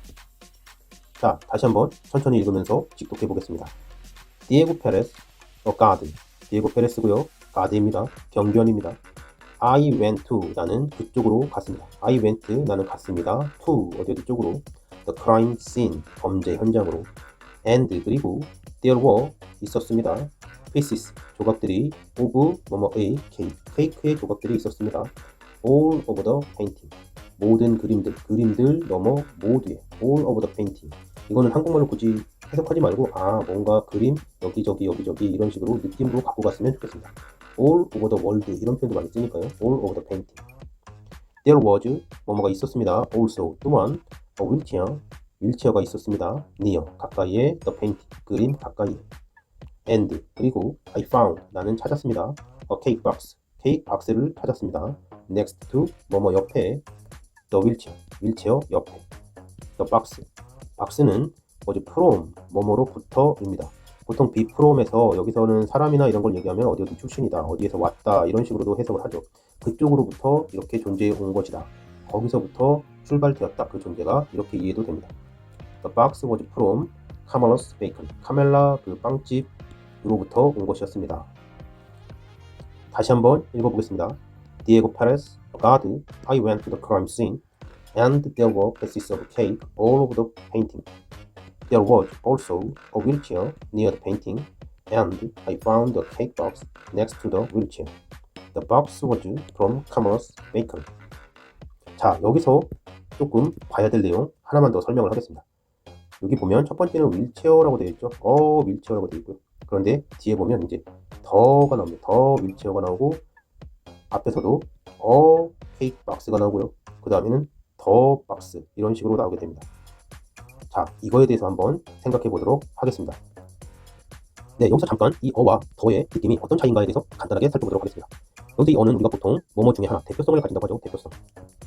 자 다시 한번 천천히 읽으면서 직독해 보겠습니다. 디에고 페레스 가드 디에고 페레스고요. 가드입니다. 경변입니다. I went to 나는 그쪽으로 갔습니다. I went 나는 갔습니다. to 어디 쪽으로 the crime scene 범죄 현장으로 and 그리고 there were 있었습니다. pieces 조각들이 of 뭐뭐의 케이크의 조각들이 있었습니다. all over the painting 모든 그림들 넘어 모두에 all over the painting 이거는 한국말로 굳이 해석하지 말고 뭔가 그림 여기저기 이런 식으로 느낌으로 갖고 갔으면 좋겠습니다. all over the world 이런 표현도 많이 쓰니까요. all over the painting there was 뭐뭐가 있었습니다. also 또한 휠체어가 있었습니다. near 가까이에 the painting 그림 가까이에 and 그리고 I found 나는 찾았습니다. a cake box 케이크 박스를 찾았습니다. next to 뭐뭐 옆에 the 휠체어 옆에 the 박스는 어디 from 뭐뭐로부터입니다. 보통 be from에서 여기서는 사람이나 이런 걸 얘기하면 어디 출신이다 어디에서 왔다 이런 식으로도 해석을 하죠. 그쪽으로부터 이렇게 존재해 온 것이다. 거기서부터 출발되었다. 그 존재가 이렇게 이해도 됩니다. The box was from Carmela's Bakery. 카멜라 그 빵집으로부터 온 것이었습니다. 다시 한번 읽어보겠습니다. Diego Perez, God, I went to the crime scene and there were pieces of cake all over the painting. There was also a wheelchair near the painting and I found a cake box next to the wheelchair. The box was from Carmela's Bakery. 자, 여기서 조금 봐야 될 내용 하나만 더 설명을 하겠습니다. 여기 보면 첫 번째는 휠체어라고 되어 있죠. 휠체어라고 되어 있고요. 그런데 뒤에 보면 이제 더가 나옵니다. 더 휠체어가 나오고 앞에서도 케이크 박스가 나오고요. 그 다음에는 더 박스 이런 식으로 나오게 됩니다. 자, 이거에 대해서 한번 생각해 보도록 하겠습니다. 네, 여기서 잠깐 이 어와 더의 느낌이 어떤 차이인가에 대해서 간단하게 살펴보도록 하겠습니다. 여기서 이 어는 우리가 보통 뭐뭐 중에 하나 대표성을 가진다고 하죠.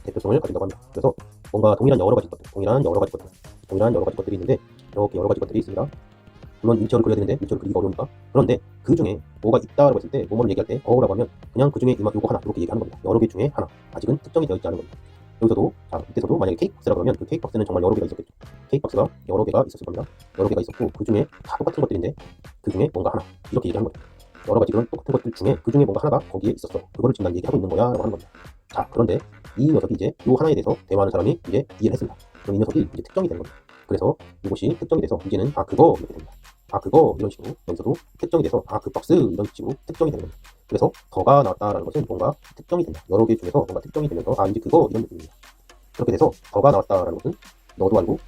대표성을 가진다고 합니다. 그래서 뭔가 동일한 여러 가지 것들이 있는데 이렇게 여러 가지 것들이 있습니다. 물론 일체어를 그려야 되는데 일체어를 그리기가 어려우니까. 그런데 그 중에 뭐가 있다라고 했을 때 뭐뭐를 얘기할 때 어라고 하면 그냥 그 중에 요거 하나 이렇게 얘기하는 겁니다. 여러 개 중에 하나. 아직은 특정이 되어 있지 않은 겁니다. 여기서도 자 이때서도 만약에 케이크박스라고 하면 그 케이크박스는 정말 여러 개가 있었겠죠. 케이크박스가 여러 개가 있었을 겁니다. 여러 개가 있었고 그 중에 다 똑같은 것들인데 그 중에 뭔가 하나 이렇게 얘기하는 거예요. 여러 가지 그런 똑같은 것들 중에 그 중에 뭔가 하나가 거기에 있었어. 그거를 지금 난 얘기하고 있는 거야 라고 하는 겁니다. 자 그런데 이 녀석이 이제 요 하나에 대해서 대화하는 사람이 이제 이해를 했습니다. 그럼 이 녀석이 이제 특정이 되는 겁니다. 그래서 이것이 특정이 돼서 이제는 아 그거 이렇게 됩니다. 아 그거 이런 식으로 여기서도 특정이 돼서 아 그 박스 이런 식으로 특정이 되는 겁니다. 그래서 더가 나왔다라는 것은 뭔가 특정이 된다. 여러 개 중에서 뭔가 특정이 되면서 아 이제 그거 이런 느낌입니다. 그렇게 돼서 더가 나왔다라는 것은 너도 알고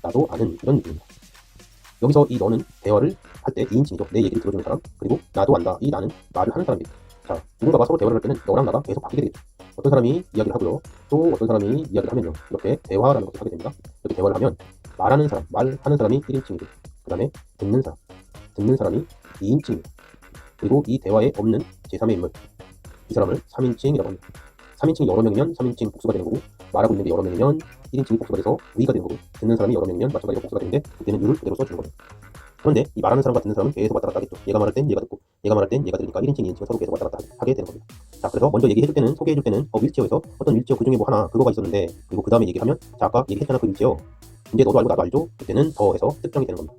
나도 아는 이런 느낌입니다. 여기서 이 너는 대화를 할 때 2인칭이죠. 내 얘기를 들어주는 사람 그리고 나도 안다. 이 나는 말을 하는 사람입니다. 자 누군가가 서로 대화를 할 때는 너랑 나가 계속 바뀌게 되겠죠. 어떤 사람이 이야기를 하고요. 또 어떤 사람이 이야기를 하면요. 이렇게 대화라는 것을 하게 됩니다. 이렇게 대화를 하면 말하는 사람, 말하는 사람이 1인칭이고 그 다음에 듣는 사람이 2인칭입니다. 그리고 이 대화에 없는 제3의 인물 이 사람을 3인칭이라고 합니다. 3인칭이 여러 명이면 3인칭 복수가 되는 거고 말하고 있는 게 여러 명이면 1인칭이 복수가 돼서 우위가 되는 거고 듣는 사람이 여러 명이면 마찬가지로 복수가 되는데 그때는 유를 그대로 써주는 거예요. 그런데 이 말하는 사람과 듣는 사람은 계속 왔다 갔다 하겠죠. 얘가 말할 땐 얘가 듣고 얘가 말할 땐 얘가 들으니까 1인칭, 2인칭 서로 계속 왔다 갔다 하게 되는 겁니다. 자 그래서 먼저 얘기해줄 때는 소개해줄 때는 윌체어에서 어떤 윌체어 그 중에 뭐 하나 그거가 있었는데 그리고 그 다음에 얘기를 하면 자 아까 얘기했잖아 그 윌체어 이제 너도 알고 나도 알죠. 그때는 더 해서 특정이 되는 겁니다.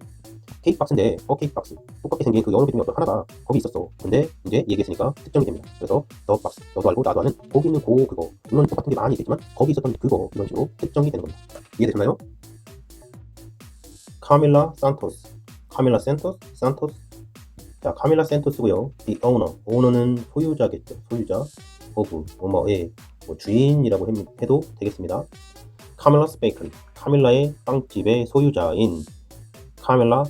케이크박스인데 케이크박스 똑같게 생긴 그 여러 개 중에 어떤 하나가 거기 있었어. 근데 이제 얘기했으니까 특정이 됩니다. 그래서 더 박스 너도 알고 나도 아는 거기 있는 그거 물론 똑같은 게 많이 있겠지만 거기 있었던 그거 이런 식으로 특정이 되는 겁니다. 이해되셨나요? 카밀라 산토스 자 카밀라 산토스고요. The owner는 소유자겠죠. 소유자 of 뭐뭐의 뭐 주인이라고 해도 되겠습니다. 카밀라스 베이커리 카밀라의 빵집의 소유자인 카밀라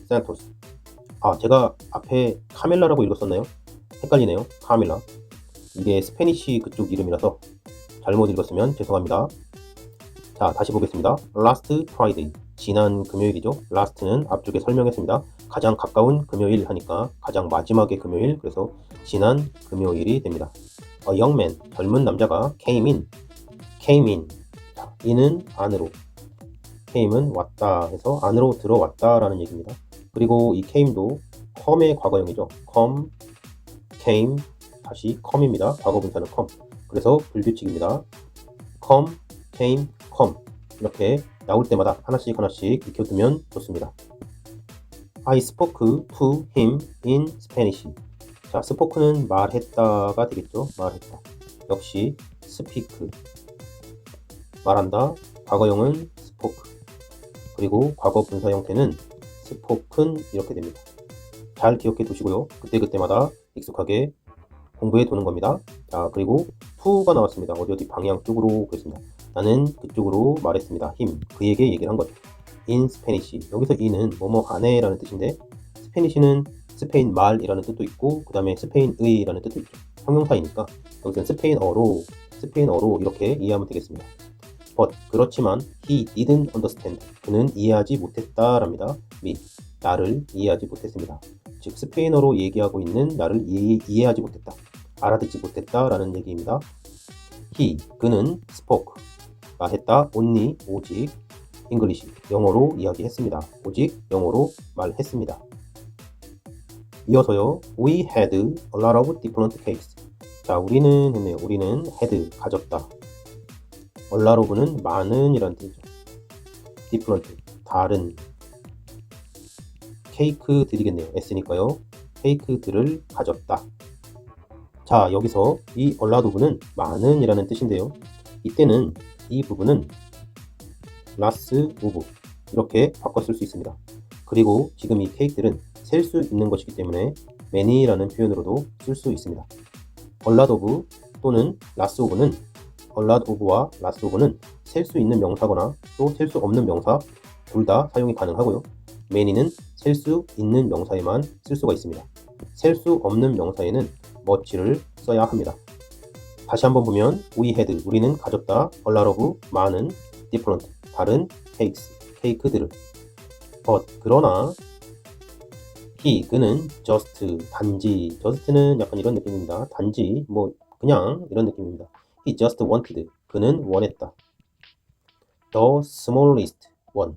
산토스. 아 제가 앞에 카멜라라고 읽었었나요? 헷갈리네요. 카밀라 이게 스페니쉬 그쪽 이름이라서 잘못 읽었으면 죄송합니다. 자 다시 보겠습니다. Last Friday 지난 금요일이죠. Last는 앞쪽에 설명했습니다. 가장 가까운 금요일 하니까 가장 마지막의 금요일 그래서 지난 금요일이 됩니다. A young man 젊은 남자가 came in 자, in은 안으로 came은 왔다 해서 안으로 들어왔다라는 얘기입니다. 그리고 이 came도 come의 과거형이죠. came 다시 come입니다. 과거 분사는 come 그래서 불규칙입니다. came 이렇게 나올 때마다 하나씩 익혀두면 좋습니다. I spoke to him in Spanish. 자, spoke는 말했다가 되겠죠. 말했다. 역시 speak. 말한다. 과거형은 spoke. 그리고 과거 분사 형태는 spoken 이렇게 됩니다. 잘 기억해 두시고요. 그때마다 익숙하게 공부해 두는 겁니다. 자, 그리고 to가 나왔습니다. 어디 방향 쪽으로 그랬습니다. 나는 그쪽으로 말했습니다. him. 그에게 얘기를 한 거죠. in Spanish. 여기서 in은 뭐뭐 안에라는 뜻인데 스페니쉬는 스페인 말이라는 뜻도 있고 그 다음에 스페인의라는 뜻도 있죠. 형용사이니까 여기서는 스페인어로 이렇게 이해하면 되겠습니다. But 그렇지만 he didn't understand. 그는 이해하지 못했다랍니다. me. 나를 이해하지 못했습니다. 즉 스페인어로 얘기하고 있는 나를 이해하지 못했다. 알아듣지 못했다라는 얘기입니다. 그는 spoke. 말했다. only 오직 English 영어로 이야기했습니다. 오직 영어로 말했습니다. 이어서요. We had a lot of different cakes. 자, 우리는 했네요. 우리는 had 가졌다. a lot of는 많은 이라는 뜻이죠. different 다른 케이크들이겠네요. S니까요. 케이크들을 가졌다. 자, 여기서 이 a lot of는 많은 이라는 뜻인데요. 이때는 이 부분은 lots of 이렇게 바꿔 쓸 수 있습니다. 그리고 지금 이 케이크들은 셀 수 있는 것이기 때문에 many라는 표현으로도 쓸 수 있습니다. a lot of 또는 lots of는 a lot of와 lots of는 셀 수 있는 명사거나 또 셀 수 없는 명사 둘 다 사용이 가능하고요. many는 셀 수 있는 명사에만 쓸 수가 있습니다. 셀 수 없는 명사에는 much를 써야 합니다. 다시 한번 보면 we had 우리는 가졌다. a lot of 많은 different 다른 cakes 케이크들을 but 그러나 그는 just 단지 just는 약간 이런 느낌입니다. 단지 뭐 그냥 이런 느낌입니다. he just wanted 그는 원했다. the smallest one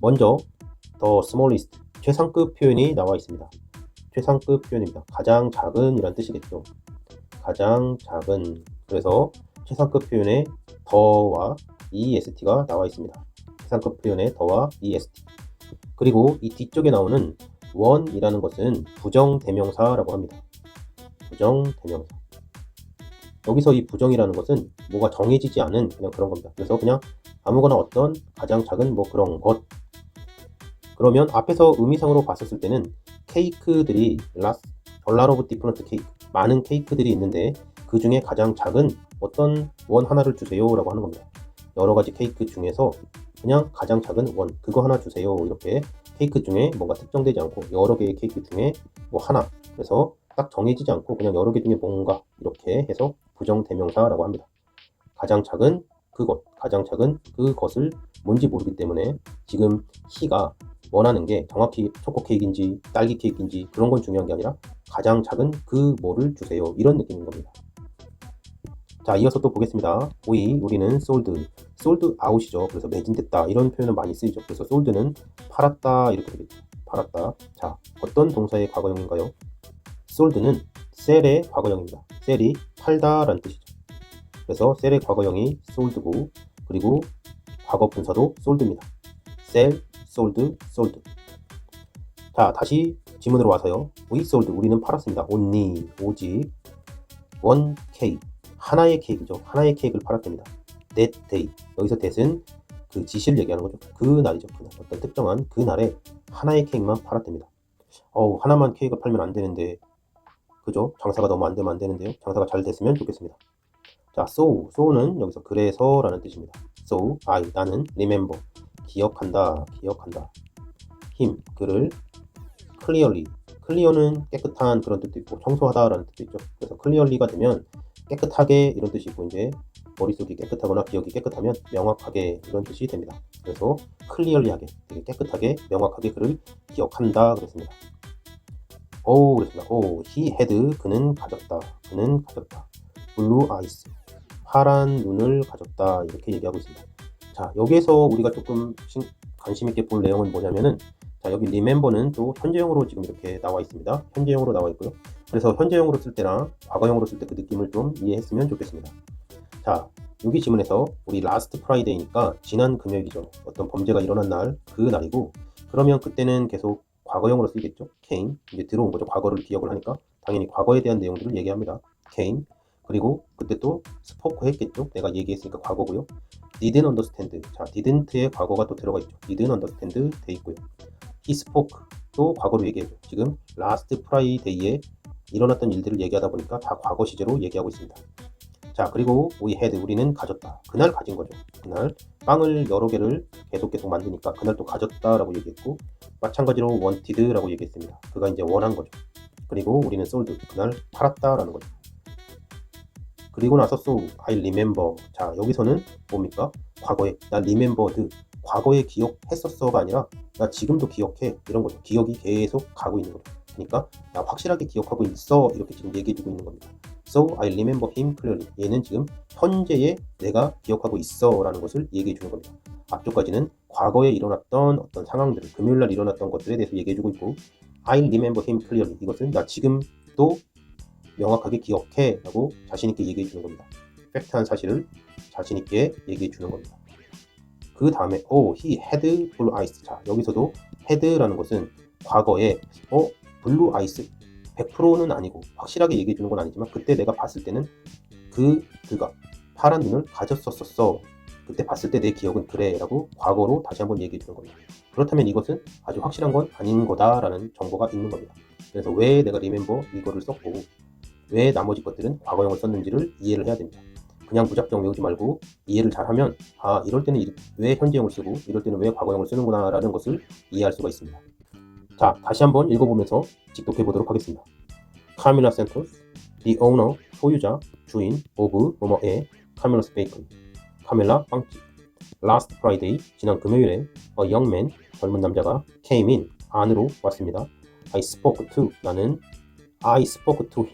먼저 the smallest. 최상급 표현이 나와 있습니다. 최상급 표현입니다. 가장 작은 이란 뜻이겠죠. 가장 작은. 그래서 최상급 표현에 더와 est가 나와 있습니다. 최상급 표현에 더와 est. 그리고 이 뒤쪽에 나오는 one이라는 것은 부정대명사라고 합니다. 부정대명사. 여기서 이 부정이라는 것은 뭐가 정해지지 않은 그냥 그런 겁니다. 그래서 그냥 아무거나 어떤 가장 작은 뭐 그런 것. 그러면 앞에서 의미상으로 봤었을 때는 케이크들이 a lot of different cake, 많은 케이크들이 있는데 그 중에 가장 작은 어떤 원 하나를 주세요 라고 하는 겁니다. 여러 가지 케이크 중에서 그냥 가장 작은 원, 그거 하나 주세요. 이렇게 케이크 중에 뭔가 특정되지 않고 여러 개의 케이크 중에 뭐 하나, 그래서 딱 정해지지 않고 그냥 여러 개 중에 뭔가 이렇게 해서 부정대명사라고 합니다. 가장 작은 그것, 가장 작은 그것을 뭔지 모르기 때문에 지금 he가 원하는 게 정확히 초코 케이크인지 딸기 케이크인지 그런 건 중요한 게 아니라 가장 작은 그 뭐를 주세요. 이런 느낌인 겁니다. 자, 이어서 또 보겠습니다. 우리는 sold out이죠. 그래서 매진됐다 이런 표현은 많이 쓰이죠. 그래서 sold는 팔았다 이렇게 되겠죠. 팔았다. 자, 어떤 동사의 과거형인가요? sold는 sell의 과거형입니다. sell이 팔다라는 뜻이죠. 그래서 sell의 과거형이 sold고, 그리고 과거 분사도 sold입니다. sell, sold, sold. 자, 다시 지문으로 와서요. we sold, 우리는 팔았습니다. only, 오직, one cake, 하나의 케이크죠. 하나의 케이크를 팔았답니다. that day, 여기서 that은 그 지시를 얘기하는 거죠. 그 날이죠. 그날. 어떤 특정한 그 날에 하나의 케이크만 팔았답니다. 하나만 케이크를 팔면 안 되는데, 그죠? 장사가 너무 안 되면 안 되는데요. 장사가 잘 됐으면 좋겠습니다. 자, so는 여기서 그래서라는 뜻입니다. so, 나는 remember, 기억한다, 기억한다. him, 그를 clear는 깨끗한 그런 뜻도 있고 청소하다라는 뜻도 있죠. 그래서 clearly가 되면 깨끗하게 이런 뜻이 있고, 이제 머릿속이 깨끗하거나 기억이 깨끗하면 명확하게 이런 뜻이 됩니다. 그래서 clearly하게, 되게 깨끗하게 명확하게 그를 기억한다 그랬습니다. 그랬습니다. he had, 그는 가졌다. 그는 가졌다. blue eyes, 파란 눈을 가졌다. 이렇게 얘기하고 있습니다. 자, 여기에서 우리가 조금 관심 있게 볼 내용은 뭐냐면은, 자, 여기 remember는 또 현재형으로 지금 이렇게 나와 있습니다. 현재형으로 나와 있고요. 그래서 현재형으로 쓸 때나 과거형으로 쓸 때 그 느낌을 좀 이해했으면 좋겠습니다. 자, 여기 지문에서 우리 last Friday니까 지난 금요일이죠. 어떤 범죄가 일어난 날, 그 날이고, 그러면 그때는 계속 과거형으로 쓰이겠죠. came, 이제 들어온 거죠. 과거를 기억을 하니까 당연히 과거에 대한 내용들을 얘기합니다. came, 그리고 그때 또 spoke 했겠죠. 내가 얘기했으니까 과거고요. didn't understand, 자, didn't의 과거가 또 들어가 있죠. didn't understand 돼 있고요. he spoke, 또 과거로 얘기해줘. 지금 last Friday에 일어났던 일들을 얘기하다 보니까 다 과거 시제로 얘기하고 있습니다. 자, 그리고 we had, 우리는 가졌다. 그날 가진 거죠. 그날 빵을 여러 개를 계속 만드니까 그날 또 가졌다라고 얘기했고, 마찬가지로 wanted라고 얘기했습니다. 그가 이제 원한 거죠. 그리고 우리는 sold, 그날 팔았다라는 거죠. 그리고 나서 so, I remember. 자, 여기서는 뭡니까? 과거에, 나 remembered, 과거에 기억했었어가 아니라 나 지금도 기억해, 이런 거죠. 기억이 계속 가고 있는 거죠. 그러니까 나 확실하게 기억하고 있어, 이렇게 지금 얘기해주고 있는 겁니다. So, I remember him clearly. 얘는 지금 현재에 내가 기억하고 있어 라는 것을 얘기해 주는 겁니다. 앞쪽까지는 과거에 일어났던 어떤 상황들, 금요일날 일어났던 것들에 대해서 얘기해 주고 있고, I remember him clearly, 이것은 나 지금도 명확하게 기억해 라고 자신있게 얘기해 주는 겁니다. 팩트한 사실을 자신있게 얘기해 주는 겁니다. 그 다음에 he had blue eyes. 자, 여기서도 had라는 것은 과거에 blue eyes 100%는 아니고 확실하게 얘기해 주는 건 아니지만, 그때 내가 봤을 때는 그가 파란 눈을 가졌었어. 그때 봤을 때 내 기억은 그래 라고 과거로 다시 한번 얘기해 주는 겁니다. 그렇다면 이것은 아주 확실한 건 아닌 거다라는 정보가 있는 겁니다. 그래서 왜 내가 remember 이거를 썼고 왜 나머지 것들은 과거형을 썼는지를 이해를 해야 됩니다. 그냥 무작정 외우지 말고 이해를 잘하면, 이럴 때는 왜 현재형을 쓰고 이럴 때는 왜 과거형을 쓰는구나 라는 것을 이해할 수가 있습니다. 자, 다시 한번 읽어보면서 직독해 보도록 하겠습니다. 카밀라 센토스, the owner, 소유자, 주인, of, 뭐뭐의 카밀라스 베이컨, 카밀라 빵집. last Friday, 지난 금요일에 a young man, 젊은 남자가 came in, 안으로 왔습니다. I spoke to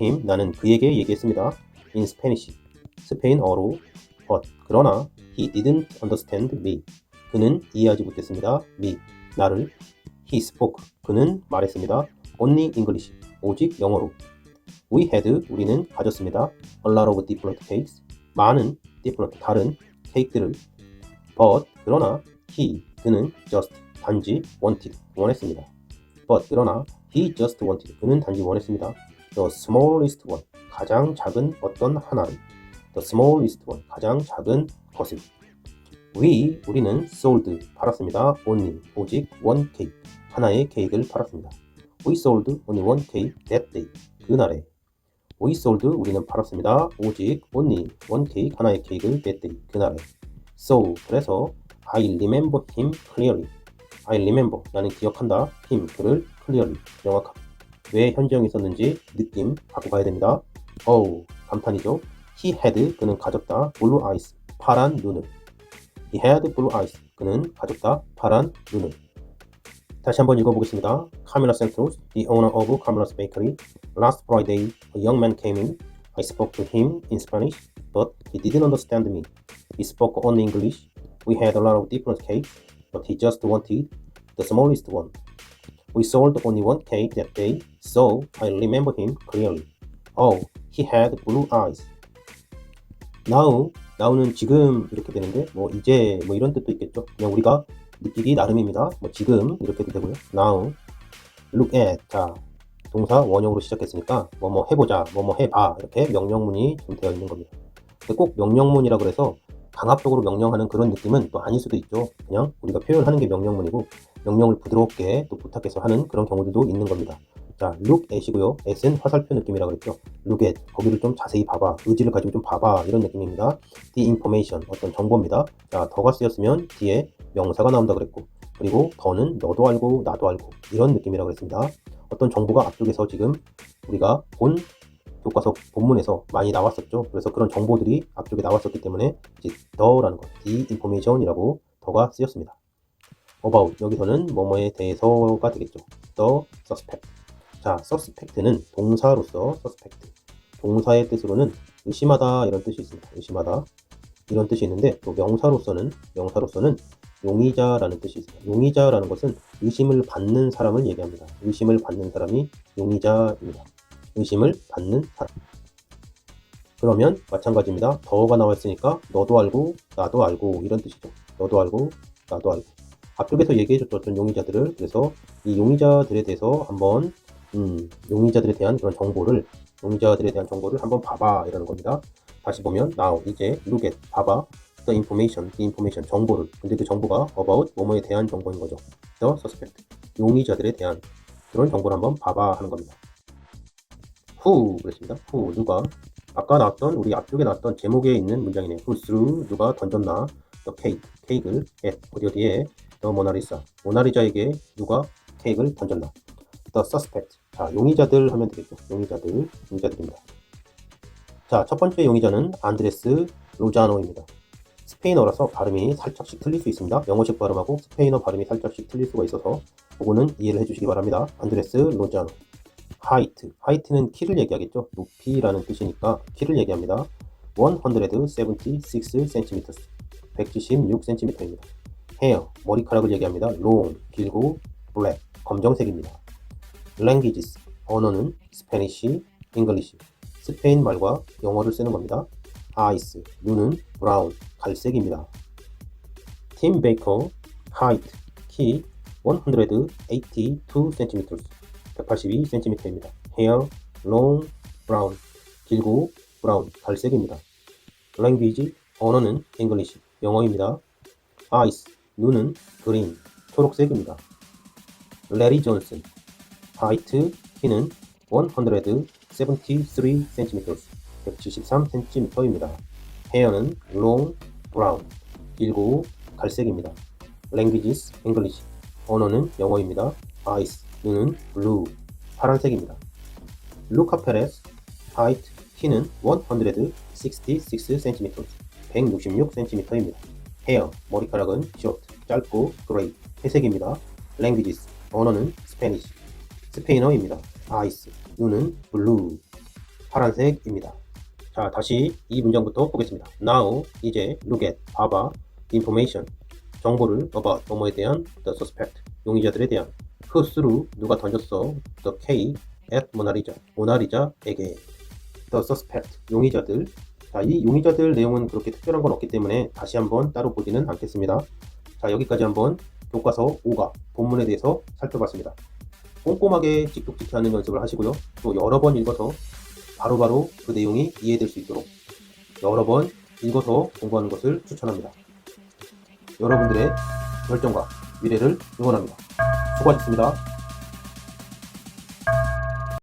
him, 나는 그에게 얘기했습니다. in Spanish, 스페인어로. but, 그러나 he didn't understand me, 그는 이해하지 못했습니다. me, 나를. He spoke. 그는 말했습니다. Only English. 오직 영어로. We had. 우리는 가졌습니다. A lot of different cakes. 많은 different 다른 케이크들을. But 그러나 he 그는 just 단지 wanted 원했습니다. But 그러나 he just wanted 그는 단지 원했습니다. The smallest one 가장 작은 어떤 하나를. The smallest one 가장 작은 것을. 우리는 sold 팔았습니다. Only 오직 one cake 하나의 케이크를 팔았습니다. We sold only one cake that day 그날에. We sold 우리는 팔았습니다. 오직 only one cake 하나의 케이크를 that day 그날에. So 그래서 I remember him clearly. I remember 나는 기억한다. him 그를 clearly 명확하게. 왜 현재형이 있었는지 느낌 갖고 가야 됩니다. Oh 감탄이죠. He had 그는 가졌다. blue eyes 파란 눈을. He had blue eyes 그는 가졌다. 파란 눈을. 다시 한번 읽어보겠습니다. Camila Santos, the owner of Camila's Bakery. Last Friday, a young man came in. I spoke to him in Spanish, but he didn't understand me. He spoke only English. We had a lot of different cakes, but he just wanted the smallest one. We sold only one cake that day, so I remember him clearly. Oh, he had blue eyes. Now는 지금 이렇게 되는데 뭐 이제 뭐 이런 뜻도 있겠죠. 그냥 우리가 느끼기 나름입니다. 뭐 지금 이렇게도 되고요. Now, look at. 자, 동사 원형으로 시작했으니까 뭐뭐 해보자, 뭐뭐 해봐 이렇게 명령문이 좀 되어 있는 겁니다. 근데 꼭 명령문이라 그래서 강압적으로 명령하는 그런 느낌은 또 아닐 수도 있죠. 그냥 우리가 표현하는 게 명령문이고 명령을 부드럽게 또 부탁해서 하는 그런 경우들도 있는 겁니다. 자, look at이고요. at은 화살표 느낌이라 그랬죠. look at, 거기를 좀 자세히 봐봐, 의지를 가지고 좀 봐봐 이런 느낌입니다. the information, 어떤 정보입니다. 자, 더가 쓰였으면 뒤에 명사가 나온다 그랬고, 그리고 더는 너도 알고 나도 알고 이런 느낌이라고 그랬습니다. 어떤 정보가 앞쪽에서 지금 우리가 본 교과서 본문에서 많이 나왔었죠. 그래서 그런 정보들이 앞쪽에 나왔었기 때문에 이제 더라는 것, the information이라고 더가 쓰였습니다. about, 여기서는 뭐뭐에 대해서가 되겠죠. the suspect. 자, suspect는 동사로서 suspect. 동사의 뜻으로는 의심하다 이런 뜻이 있습니다. 의심하다 이런 뜻이 있는데 또 명사로서는 용의자라는 뜻이 있습니다. 용의자라는 것은 의심을 받는 사람을 얘기합니다. 의심을 받는 사람이 용의자입니다. 의심을 받는 사람. 그러면 마찬가지입니다. 더가 나와 있으니까 너도 알고 나도 알고 이런 뜻이죠. 너도 알고 나도 알고. 앞쪽에서 얘기해줬던 용의자들을, 그래서 이 용의자들에 대해서 한번 용의자들에 대한 정보를 한번 봐봐 이라는 겁니다. 다시 보면 now 이제 look at 봐봐. the information 정보를. 근데 그 정보가 about 뭐뭐에 대한 정보인 거죠. the suspect 용의자들에 대한 그런 정보를 한번 봐봐 하는 겁니다. who 그랬습니다. who 누가. 아까 나왔던 우리 앞쪽에 나왔던 제목에 있는 문장이네요. who threw 누가 던졌나 the 케이크를 at 어디에 the 모나리자에게 누가 케이크를 던졌나. the suspect. 자, 용의자들 하면 되겠죠. 용의자들입니다. 자, 첫 번째 용의자는 안드레스 로자노입니다. 스페인어라서 발음이 살짝씩 틀릴 수 있습니다. 영어식 발음하고 스페인어 발음이 살짝씩 틀릴 수가 있어서 그거는 이해를 해주시기 바랍니다. 안드레스 로자노. 하이트는 키를 얘기하겠죠. 높이라는 뜻이니까 키를 얘기합니다. 176cm 176cm입니다. 헤어 머리카락을 얘기합니다. long 길고 black 검정색입니다. languages 언어는 스페니쉬, 잉글리시 스페인 말과 영어를 쓰는 겁니다. eyes 눈은 brown 갈색입니다. 팀 베이커 height 키 182cm 182cm입니다. hair long brown 길고 brown 갈색입니다. language 언어는 English 영어입니다. eyes 눈은 green 초록색입니다. 레리 존슨 height 키는 173cm 173cm입니다. hair는 long brown 길고 갈색입니다. languages English 언어는 영어입니다. eyes 눈은 blue 파란색입니다. 루카 페레스 height 키는 166cm 166cm입니다. hair 머리카락은 short 짧고 gray 회색입니다. languages 언어는 스페니쉬 스페인어입니다. eyes 눈은 blue 파란색입니다. 자, 다시 이 문장부터 보겠습니다. now 이제 look at 봐봐 information 정보를 about 뭐뭐에 대한 the suspect 용의자들에 대한 who스루 누가 던졌어 the K at 모나리자에게 the suspect 용의자들. 자, 이 용의자들 내용은 그렇게 특별한 건 없기 때문에 다시 한번 따로 보지는 않겠습니다. 자, 여기까지 한번 교과서 5과 본문에 대해서 살펴봤습니다. 꼼꼼하게 찍독찍히 하는 연습을 하시고요. 또 여러 번 읽어서 바로바로 그 내용이 이해될 수 있도록 여러 번 읽어서 공부하는 것을 추천합니다. 여러분들의 열정과 미래를 응원합니다. 수고하셨습니다.